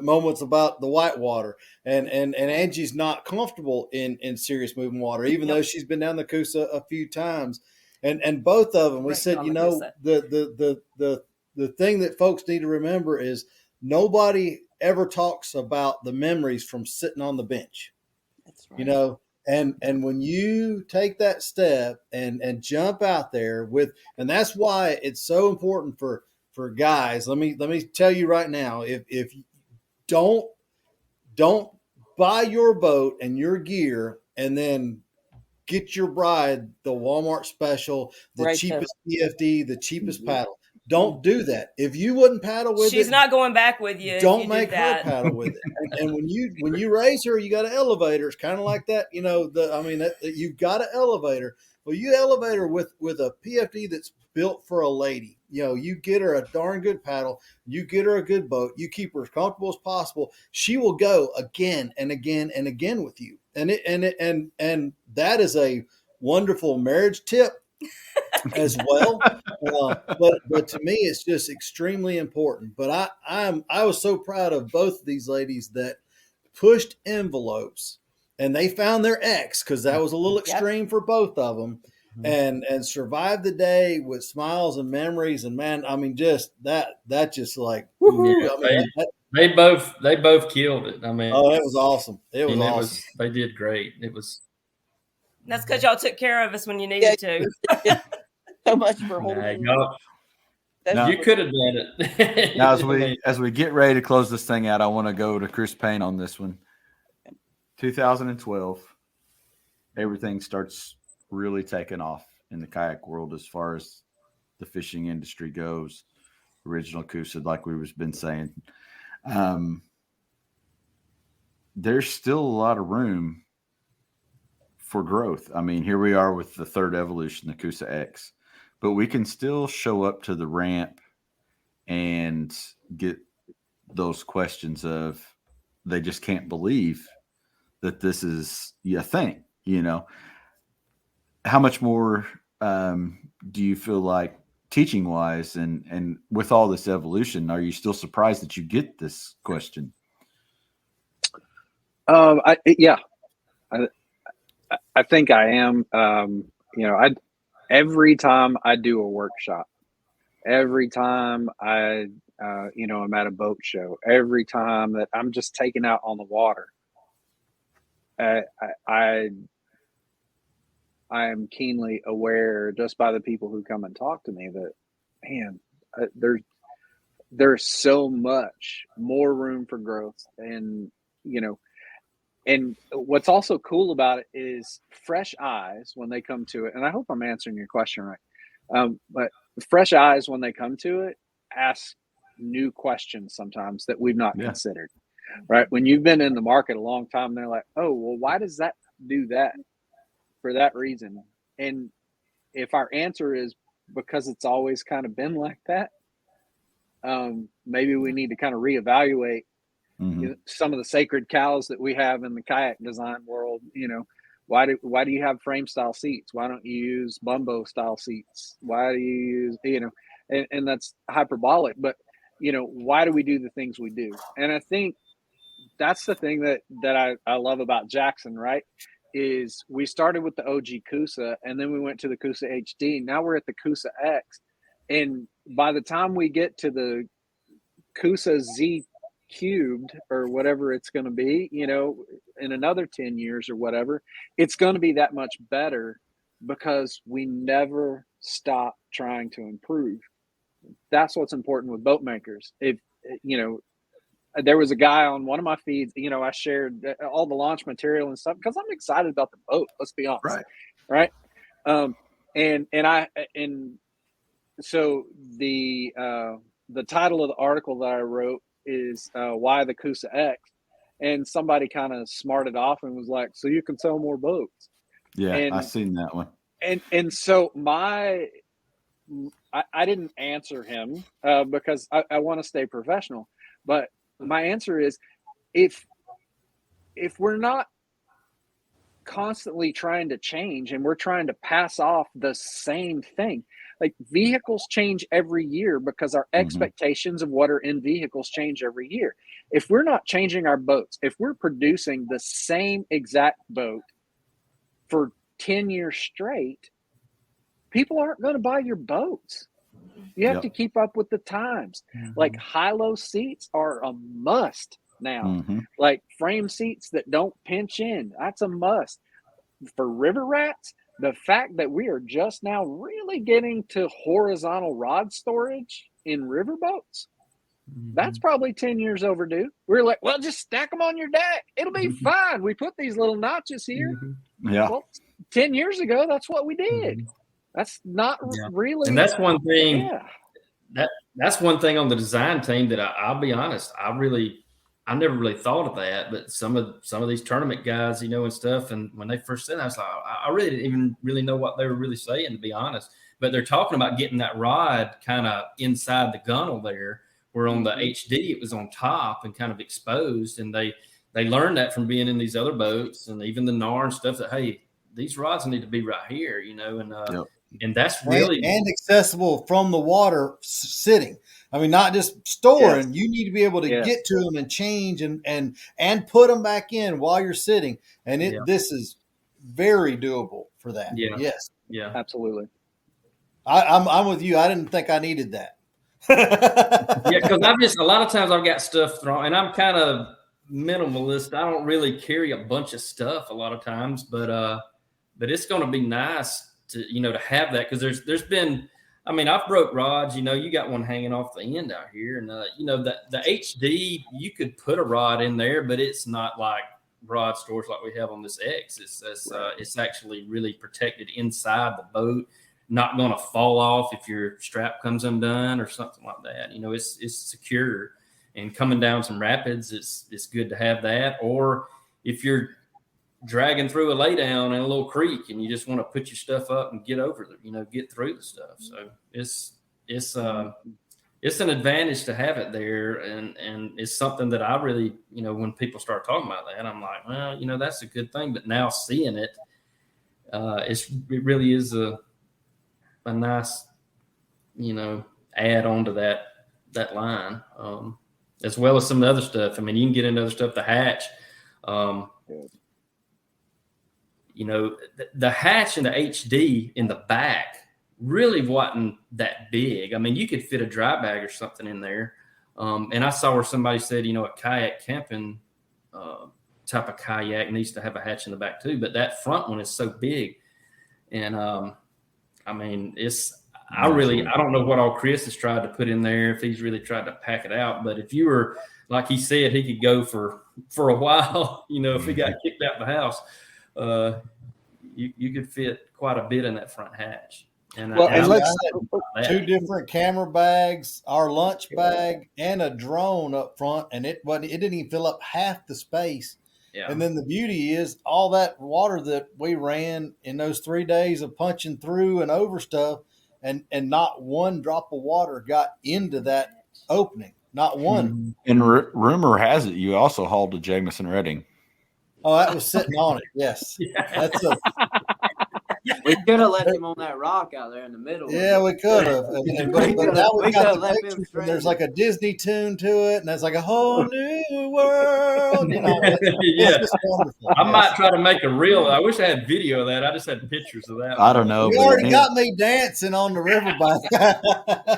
moments about the whitewater, and Angie's not comfortable in serious moving water, even though she's been down the Coosa a few times. And both of them, we said, the thing that folks need to remember is nobody ever talks about the memories from sitting on the bench. That's right. And when you take that step and jump out there and that's why it's so important for guys. Let me tell you right now, if don't buy your boat and your gear and then get your bride the Walmart special, the cheapest PFD, the cheapest paddle. Don't do that. If you wouldn't paddle with she's not going back with you. Don't make her paddle with it. And when you raise her, you got an elevator. It's kind of like that, you've got an elevator. Well, you elevate her with a PFD that's built for a lady. You get her a darn good paddle. You get her a good boat. You keep her as comfortable as possible. She will go again and again and again with you. And that is a wonderful marriage tip as well. But to me, it's just extremely important. But I was so proud of both of these ladies that pushed envelopes, and they found their X, because that was a little extreme for both of them, and survived the day with smiles and memories. And man, I mean, just that just like, woo-hoo. They both killed it. I mean, oh, it was awesome. It was awesome. They did great. It was. That's because y'all took care of us when you needed to. So much for holding. You could have done it. Now, as we get ready to close this thing out, I want to go to Chris Payne on this one. 2012, everything starts really taking off in the kayak world as far as the fishing industry goes. Original Coosa, like we've been saying. There's still a lot of room for growth. I mean, here we are with the third evolution, the Coosa X, but we can still show up to the ramp and get those questions of they just can't believe that this is a thing, How much more do you feel like teaching wise and with all this evolution, are you still surprised that you get this question? I think I am. Every time I do a workshop, every time I'm at a boat show, every time that I'm just taken out on the water, I am keenly aware, just by the people who come and talk to me, that, man, there's so much more room for growth. And what's also cool about it is fresh eyes when they come to it. And I hope I'm answering your question right. But fresh eyes when they come to it ask new questions sometimes that we've not considered, right? When you've been in the market a long time, they're like, oh, well, why does that do that? For that reason. And if our answer is because it's always kind of been like that, maybe we need to kind of reevaluate Mm-hmm. some of the sacred cows that we have in the kayak design world. Why do you have frame style seats? Why don't you use Bumbo style seats? Why do you use, and that's hyperbolic, but why do we do the things we do? And I think that's the thing that I love about Jackson, right? Is we started with the OG Coosa, and then we went to the Coosa HD. Now we're at the Coosa X. And by the time we get to the Coosa Z cubed or whatever it's going to be, in another 10 years or whatever, it's going to be that much better because we never stop trying to improve. That's what's important with boat makers. If, there was a guy on one of my feeds, I shared all the launch material and stuff because I'm excited about the boat. Let's be honest. Right. And so the title of the article that I wrote is why the Coosa X, and somebody kind of smarted off and was like, so you can sell more boats. Yeah, I seen that one. And so I didn't answer him because I want to stay professional. But my answer is, if we're not constantly trying to change and we're trying to pass off the same thing, like vehicles change every year because our expectations of what are in vehicles change every year. If we're not changing our boats, if we're producing the same exact boat for 10 years straight, people aren't going to buy your boats. You have to keep up with the times. Like high-low seats are a must now. Like frame seats that don't pinch in, that's a must. For river rats, the fact that we are just now really getting to horizontal rod storage in river boats, that's probably 10 years overdue. We're like, well, just stack them on your deck. It'll be fine. We put these little notches here. Yeah. Well, 10 years ago, that's what we did. That's not really. And that's one thing. That's one thing on the design team that I'll be honest, I never really thought of that. But some of these tournament guys, and stuff, and when they first said that, I was like, I really didn't even really know what they were really saying, to be honest. But they're talking about getting that rod kind of inside the gunnel there, where on the HD it was on top and kind of exposed, and they learned that from being in these other boats and even the NAR and stuff, that hey, these rods need to be right here, and that's really and accessible from the water sitting. I mean, not just storing. You need to be able to get to them and change and put them back in while you're sitting. And this is very doable for that. Yeah. Yes. Yeah. Absolutely. I'm with you. I didn't think I needed that. Because a lot of times I've got stuff thrown, and I'm kind of minimalist. I don't really carry a bunch of stuff a lot of times, but it's going to be nice to to have that, because there's been, I've broke rods. You got one hanging off the end out here, and the HD, you could put a rod in there, but it's not like rod storage like we have on this X. It's actually really protected inside the boat, not going to fall off if your strap comes undone or something like that. It's secure, and coming down some rapids, it's good to have that. Or if you're dragging through a laydown in a little creek and you just want to put your stuff up and get over the, get through the stuff. So it's an advantage to have it there. And it's something that I really, when people start talking about that, I'm like, well, that's a good thing. But now seeing it, it really is a nice, add on to that line, as well as some of the other stuff. You can get into other stuff, the hatch, the hatch and the HD in the back really wasn't that big. You could fit a dry bag or something in there. And I saw where somebody said, a kayak camping type of kayak needs to have a hatch in the back too. But that front one is so big. And I don't know what all Chris has tried to put in there, if he's really tried to pack it out. But if you were, like he said, he could go for a while, if he got kicked out the house, you could fit quite a bit in that front hatch. And let's two different camera bags, our lunch bag, and a drone up front, and it didn't even fill up half the space. Yeah. And then the beauty is all that water that we ran in those 3 days of punching through and over stuff, and not one drop of water got into that opening. Not one. And rumor has it you also hauled a Jameson Redding. Oh, that was sitting on it. Yes. That's a We could have left him on that rock out there in the middle. Yeah, we could have. But now we've got the pictures, and stranded. there's like a Disney tune to it, and it's like a whole new world. You know, Yeah. it's just wonderful. I might try to make a reel. I wish I had video of that. I just had pictures of that. I don't know. You but already got me dancing on the riverbank.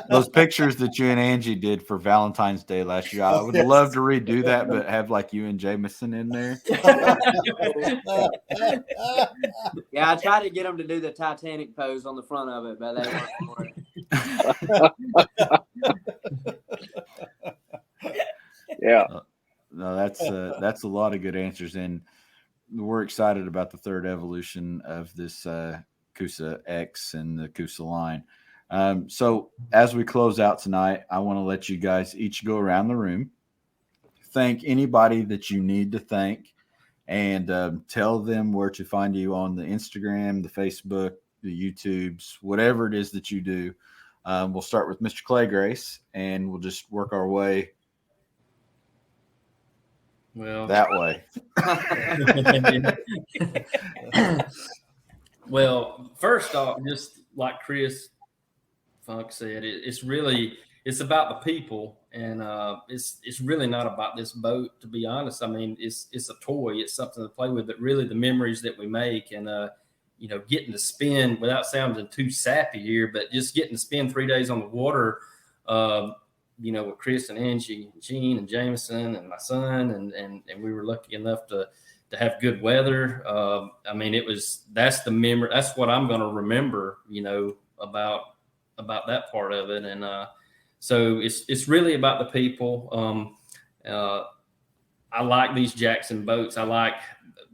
those pictures that you and Angie did for Valentine's Day last year, I would love to redo that, but have like you and Jameson in there. Yeah, I tried to get him to do the Titanic pose on the front of it, but they weren't for it. Yeah. No, that's a lot of good answers, and we're excited about the third evolution of this Coosa X and the Coosa line. So as we close out tonight, I want to let you guys each go around the room, thank anybody that you need to thank, and tell them where to find you on the Instagram, the Facebook, the YouTubes, whatever it is that you do. We'll start with Mr. Clay Grace, and we'll just work our way that way. Well, first off, just like Chris Funk said, it's about the people, and it's really not about this boat, to be honest. I mean, it's a toy, it's something to play with, but really the memories that we make, and getting to spend, without sounding too sappy here, but just getting to spend 3 days on the water, with Chris and Angie, and Gene and Jameson and my son, and we were lucky enough to have good weather. I mean, that's the memory. That's what I'm going to remember, about that part of it. And so it's really about the people. I like these Jackson boats.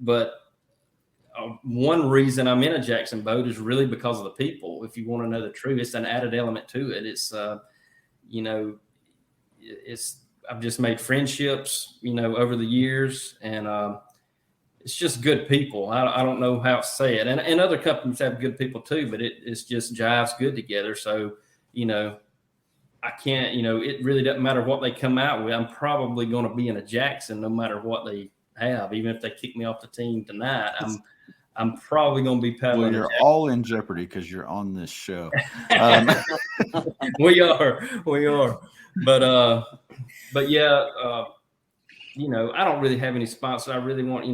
But one reason I'm in a Jackson boat is really because of the people. If you want to know the truth, it's an added element to it. It's, I've just made friendships, over the years, and it's just good people. I don't know how to say it. And other companies have good people too, but it's just jives good together. So, I can't, it really doesn't matter what they come out with. I'm probably going to be in a Jackson no matter what they have. Even if they kick me off the team tonight, I'm probably going to be paddling. Well, you're all in jeopardy because you're on this show. We are. But yeah, I don't really have any sponsors. I really want,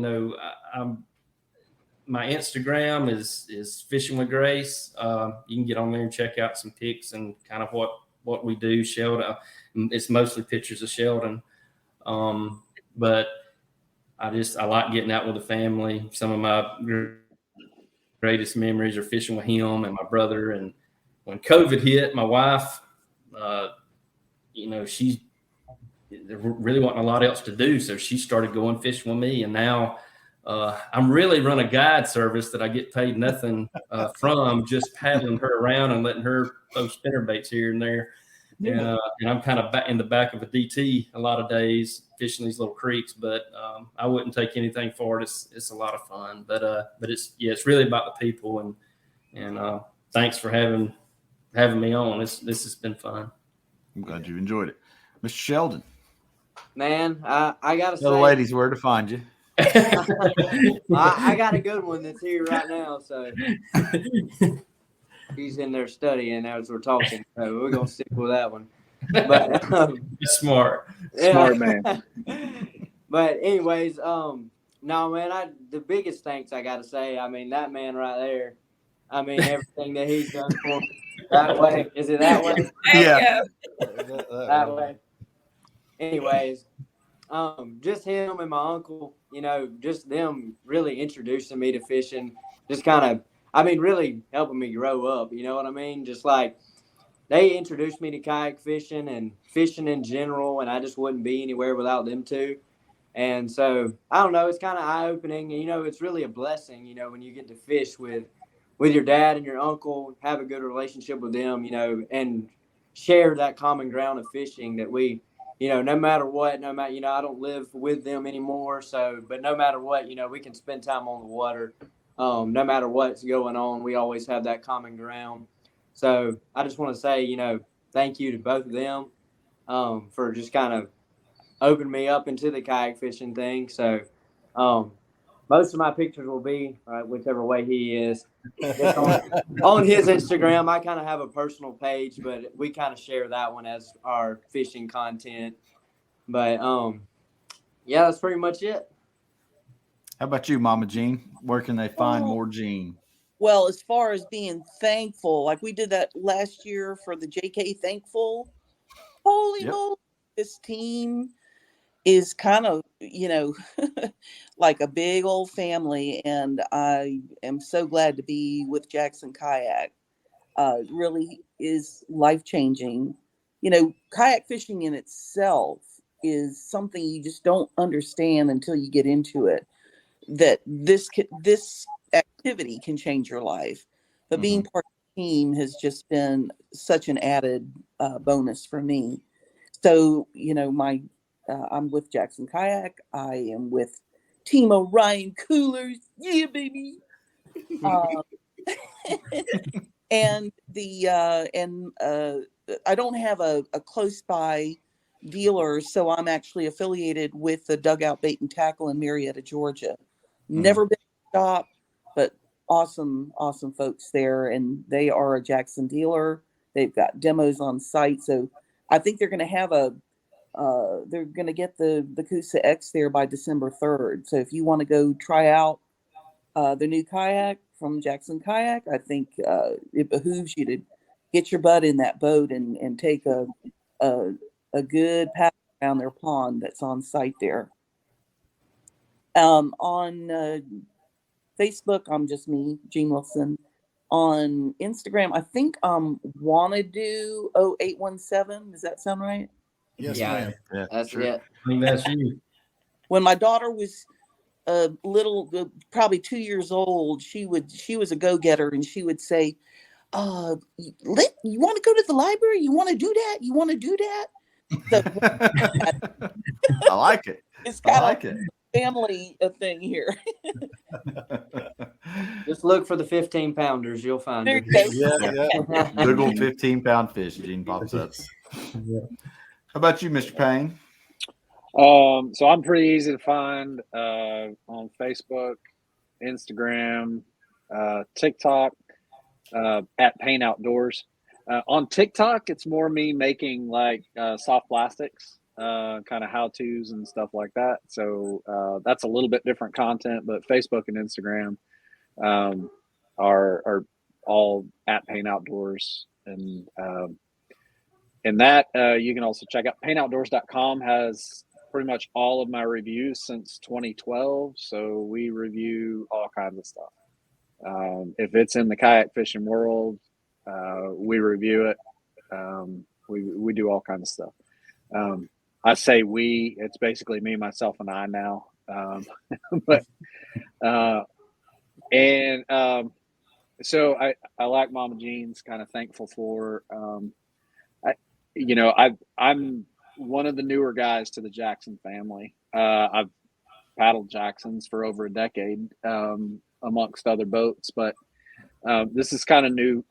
my Instagram is Fishing with Grace. You can get on there and check out some pics and kind of what we do. Sheldon, it's mostly pictures of Sheldon. But I like getting out with the family. Some of my greatest memories are fishing with him and my brother. And when COVID hit, my wife, she really wasn't a lot else to do. So she started going fishing with me. And now I'm really run a guide service that I get paid nothing from, just paddling her around and letting her throw spinner baits here and there. And I'm kind of in the back of a DT a lot of days fishing these little creeks, but I wouldn't take anything for it. It's a lot of fun, but it's really about the people, and thanks for having me on. This has been fun. I'm glad you enjoyed it. Mr. Sheldon. Man, I gotta tell the ladies where to find you. I got a good one that's here right now, so he's in there studying as we're talking, so we're gonna stick with that one. But smart man. But anyways, no man, the biggest thanks I gotta say, I mean, that man right there, I mean, everything that he's done for me. That way. Is it that way? Yeah. That way. Anyways, just him and my uncle, just them really introducing me to fishing, just kind of, really helping me grow up, you know what I mean? Just like they introduced me to kayak fishing and fishing in general, and I just wouldn't be anywhere without them too. And so, I don't know, it's kind of eye-opening. It's really a blessing, when you get to fish with your dad and your uncle, have a good relationship with them, and share that common ground of fishing that we, no matter what, I don't live with them anymore. So, but no matter what, we can spend time on the water. No matter what's going on, we always have that common ground. So I just want to say, thank you to both of them. for just kind of opening me up into the kayak fishing thing. So most of my pictures will be whichever way he is. On his Instagram, I kind of have a personal page, but we kind of share that one as our fishing content. But yeah, that's pretty much it. How about you, Mama Jean? Where can they find more Jean? Well, as far as being thankful, like we did that last year for the JK Thankful. Holy moly, this team is kind of, like a big old family. And I am so glad to be with Jackson Kayak. It really is life-changing. Kayak fishing in itself is something you just don't understand until you get into it, that this activity can change your life. But being part of the team has just been such an added bonus for me. So, I'm with Jackson Kayak. I am with Team Orion Coolers. Yeah, baby. And I don't have a close by dealer, so I'm actually affiliated with the Dugout Bait and Tackle in Marietta, Georgia. Never been to the shop, but awesome folks there, and they are a Jackson dealer. They've got demos on site, so I think they're going to have they're going to get the Coosa X there by December 3rd. So if you want to go try out the new kayak from Jackson Kayak, I think it behooves you to get your butt in that boat and take a good path around their pond that's on site there. On Facebook, I'm just me, Jean Wilson. On Instagram, I think wanna do 0817. Does that sound right? Yes, Yeah, ma'am. Yeah, that's sure. it. I think that's you. When my daughter was little, probably 2 years old, she was a go-getter, and she would say, you want to go to the library? You want to do that? You want to do that? So, I like it. It's kind like of it. family thing here. Just look for the 15-pounders. You'll find There her. you go. Yeah. Google 15-pound fish. Jean pops up. How about you, Mr. Payne? So I'm pretty easy to find on Facebook, Instagram, TikTok, at Payne Outdoors. On TikTok, it's more me making like soft plastics, kind of how-tos and stuff like that. So that's a little bit different content, but Facebook and Instagram are all at Payne Outdoors. And that you can also check out PayneOutdoors.com has pretty much all of my reviews since 2012. So we review all kinds of stuff. If it's in the kayak fishing world, we review it. We do all kinds of stuff. I say we, it's basically me, myself, and I now. So I like Mama Jean's kind of thankful for, I'm one of the newer guys to the Jackson family. I've paddled Jacksons for over a decade, amongst other boats, but this is kind of new,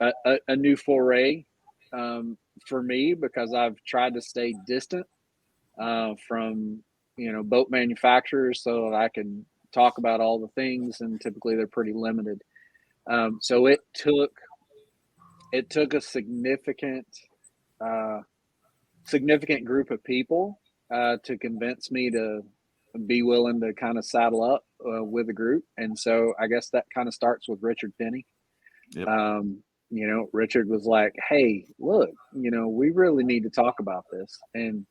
a new foray for me, because I've tried to stay distant from boat manufacturers so that I can talk about all the things, and typically they're pretty limited. So it took a significant group of people to convince me to be willing to kind of saddle up with a group. And so I guess that kind of starts with Richard Penny. Yep. Richard was like, hey, look, we really need to talk about this. And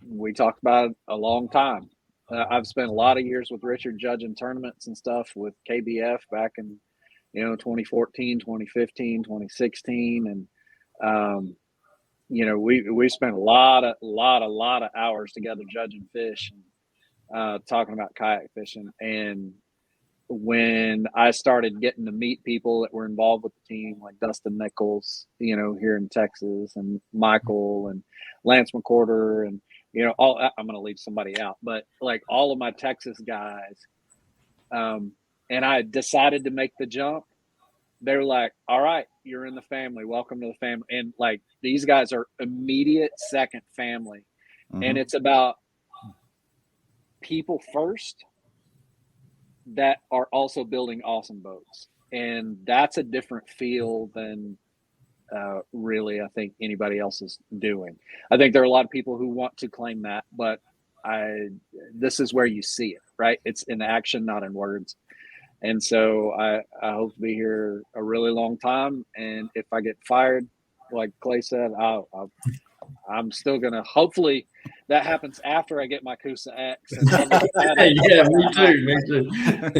we talked about it a long time. I've spent a lot of years with Richard judging tournaments and stuff with KBF back in 2014, 2015, 2016. And we spent a lot of hours together judging fish and talking about kayak fishing. And when I started getting to meet people that were involved with the team, like Dustin Nichols, here in Texas, and Michael and Lance McCorder, and I'm going to leave somebody out, but like all of my Texas guys, and I decided to make the jump. They're like, all right, you're in the family. Welcome to the family. And like these guys are immediate second family. And it's about people first that are also building awesome boats. And that's a different feel than really I think anybody else is doing. I think there are a lot of people who want to claim that, but this is where you see it, right? It's in action, not in words. And so I hope to be here a really long time. And if I get fired, like Clay said, I'm still going to, hopefully that happens after I get my Coosa X. Yeah, me too.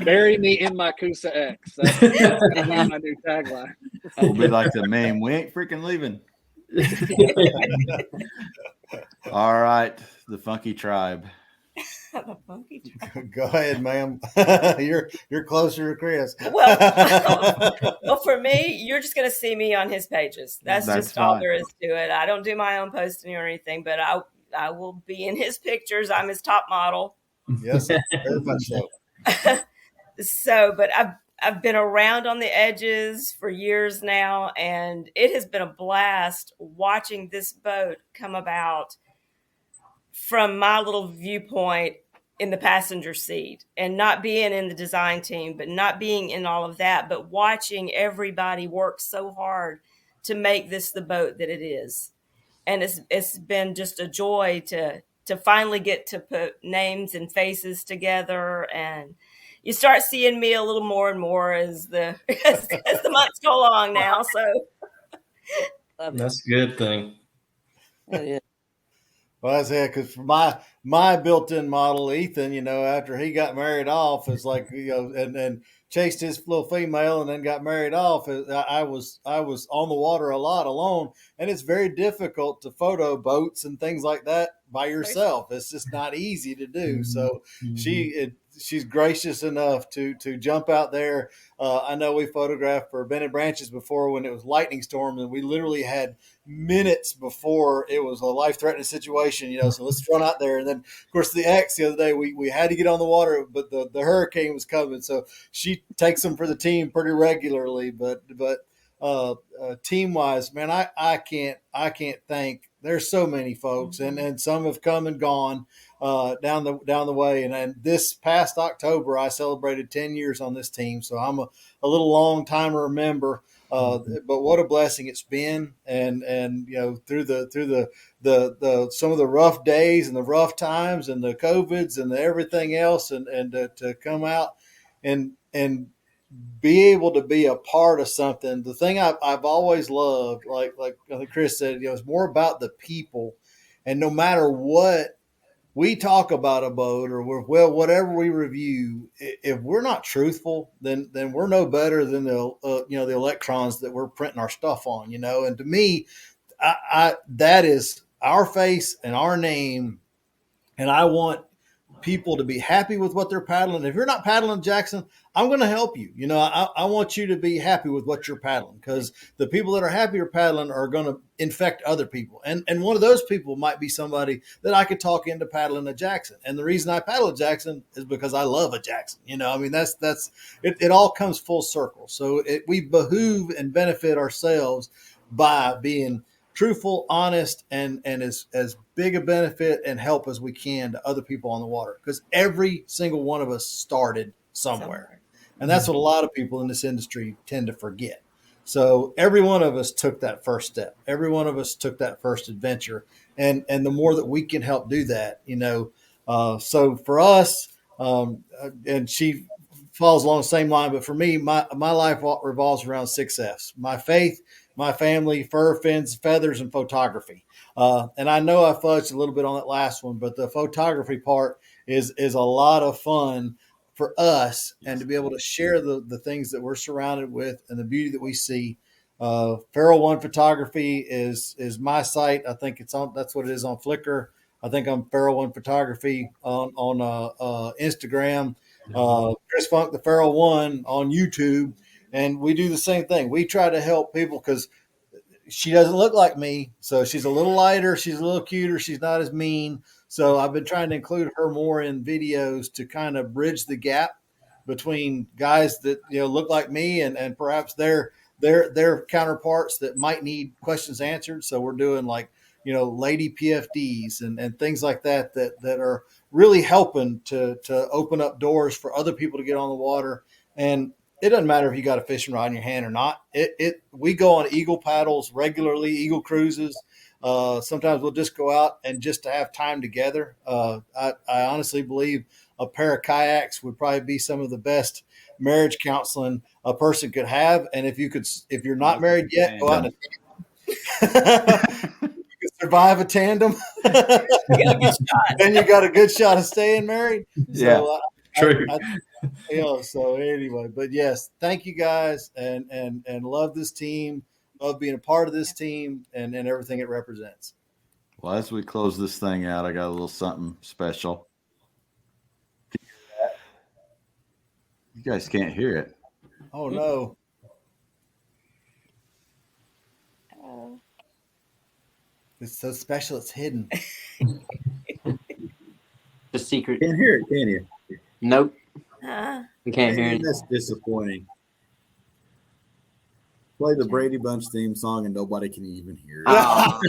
Bury me in my Coosa X. That's my new tagline. We'll be like the man, we ain't freaking leaving. All right, the Funky Tribe. The Funky Tribe. Go ahead, ma'am. You're closer to Chris. Well, for me, you're just going to see me on his pages. That's just fine. all there is to it. I don't do my own posting or anything, but I will be in his pictures. I'm his top model. Yes, very much so. So, but I've been around on the edges for years now, and it has been a blast watching this boat come about from my little viewpoint in the passenger seat, and not being in the design team, but not being in all of that, but watching everybody work so hard to make this the boat that it is. And it's been just a joy to finally get to put names and faces together, and you start seeing me a little more and more as the months go along now. So that's a good thing. Well, that's it. Because for my built-in model, Ethan, after he got married off, is like and chased his little female and then got married off. I was on the water a lot alone, and it's very difficult to photo boats and things like that by yourself. It's just not easy to do. So she's gracious enough to jump out there. I know we photographed for Bennett Branches before when it was lightning storm, and we literally had minutes before it was a life-threatening situation, so let's run out there. And then of course the X the other day, we had to get on the water, but the hurricane was coming, so she takes them for the team pretty regularly. But team wise, man, I can't thank, there's so many folks, and some have come and gone down the way. And this past October, I celebrated 10 years on this team, so I'm a little long timer member. But what a blessing it's been, and through the some of the rough days and the rough times and the COVIDs and the everything else, and to come out and be able to be a part of something. The thing I've always loved, like I think Chris said, it's more about the people. And no matter what we talk about a boat or whatever we review, if we're not truthful, then we're no better than the electrons that we're printing our stuff on, And to me, I that is our face and our name, and I want people to be happy with what they're paddling. If you're not paddling, Jackson, I'm going to help you. I want you to be happy with what you're paddling, because the people that are happier paddling are going to infect other people. And one of those people might be somebody that I could talk into paddling a Jackson. And the reason I paddle a Jackson is because I love a Jackson. That's it all comes full circle. So we behoove and benefit ourselves by being truthful, honest, and as big a benefit and help as we can to other people on the water, because every single one of us started somewhere. And that's what a lot of people in this industry tend to forget. So every one of us took that first step. Every one of us took that first adventure. And the more that we can help do that, so for us, and she falls along the same line, but for me, my life revolves around 6 F's: my faith, my family, fur, fins, feathers, and photography. And I know I fudged a little bit on that last one, but the photography part is a lot of fun for us, and to be able to share the things that we're surrounded with and the beauty that we see. Feral One Photography is my site. I think that's what it is on Flickr. I think I'm Feral One Photography on Instagram. Chris Funk, the Feral One on YouTube. And we do the same thing. We try to help people, because she doesn't look like me. So she's a little lighter. She's a little cuter. She's not as mean. So I've been trying to include her more in videos to kind of bridge the gap between guys that look like me and perhaps they're their counterparts that might need questions answered. So we're doing like, lady PFDs and things like that are really helping to open up doors for other people to get on the water. And it doesn't matter if you got a fishing rod in your hand or not. We go on eagle paddles regularly, eagle cruises. Sometimes we'll just go out and just to have time together. I honestly believe a pair of kayaks would probably be some of the best marriage counseling a person could have. And if you're not married yet, go out and you can survive a tandem. Then you got a good shot of staying married. Yeah, true. So anyway, but yes, thank you guys, and love this team, love being a part of this team, and everything it represents. Well, as we close this thing out, I got a little something special. You guys can't hear it. Oh no. It's so special, it's hidden. The secret. Can't hear it, can you? Nope. You can't hear it. That's disappointing. Play the Brady Bunch theme song and nobody can even hear it. Oh.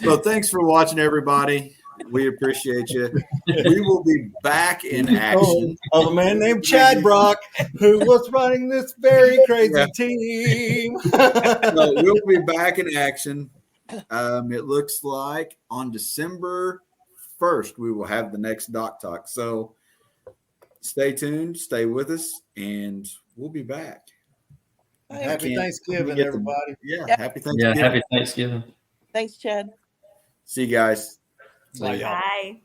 So thanks for watching, everybody. We appreciate you. We will be back in action. Of a man named Chad Brock, who was running this very crazy team. So we'll be back in action. It looks like on December 1st, we will have the next Doc Talk. So stay tuned, stay with us, and we'll be back. Happy Thanksgiving, everybody. Happy Thanksgiving. Yeah, happy Thanksgiving. Thanks, Chad. See you guys. Bye.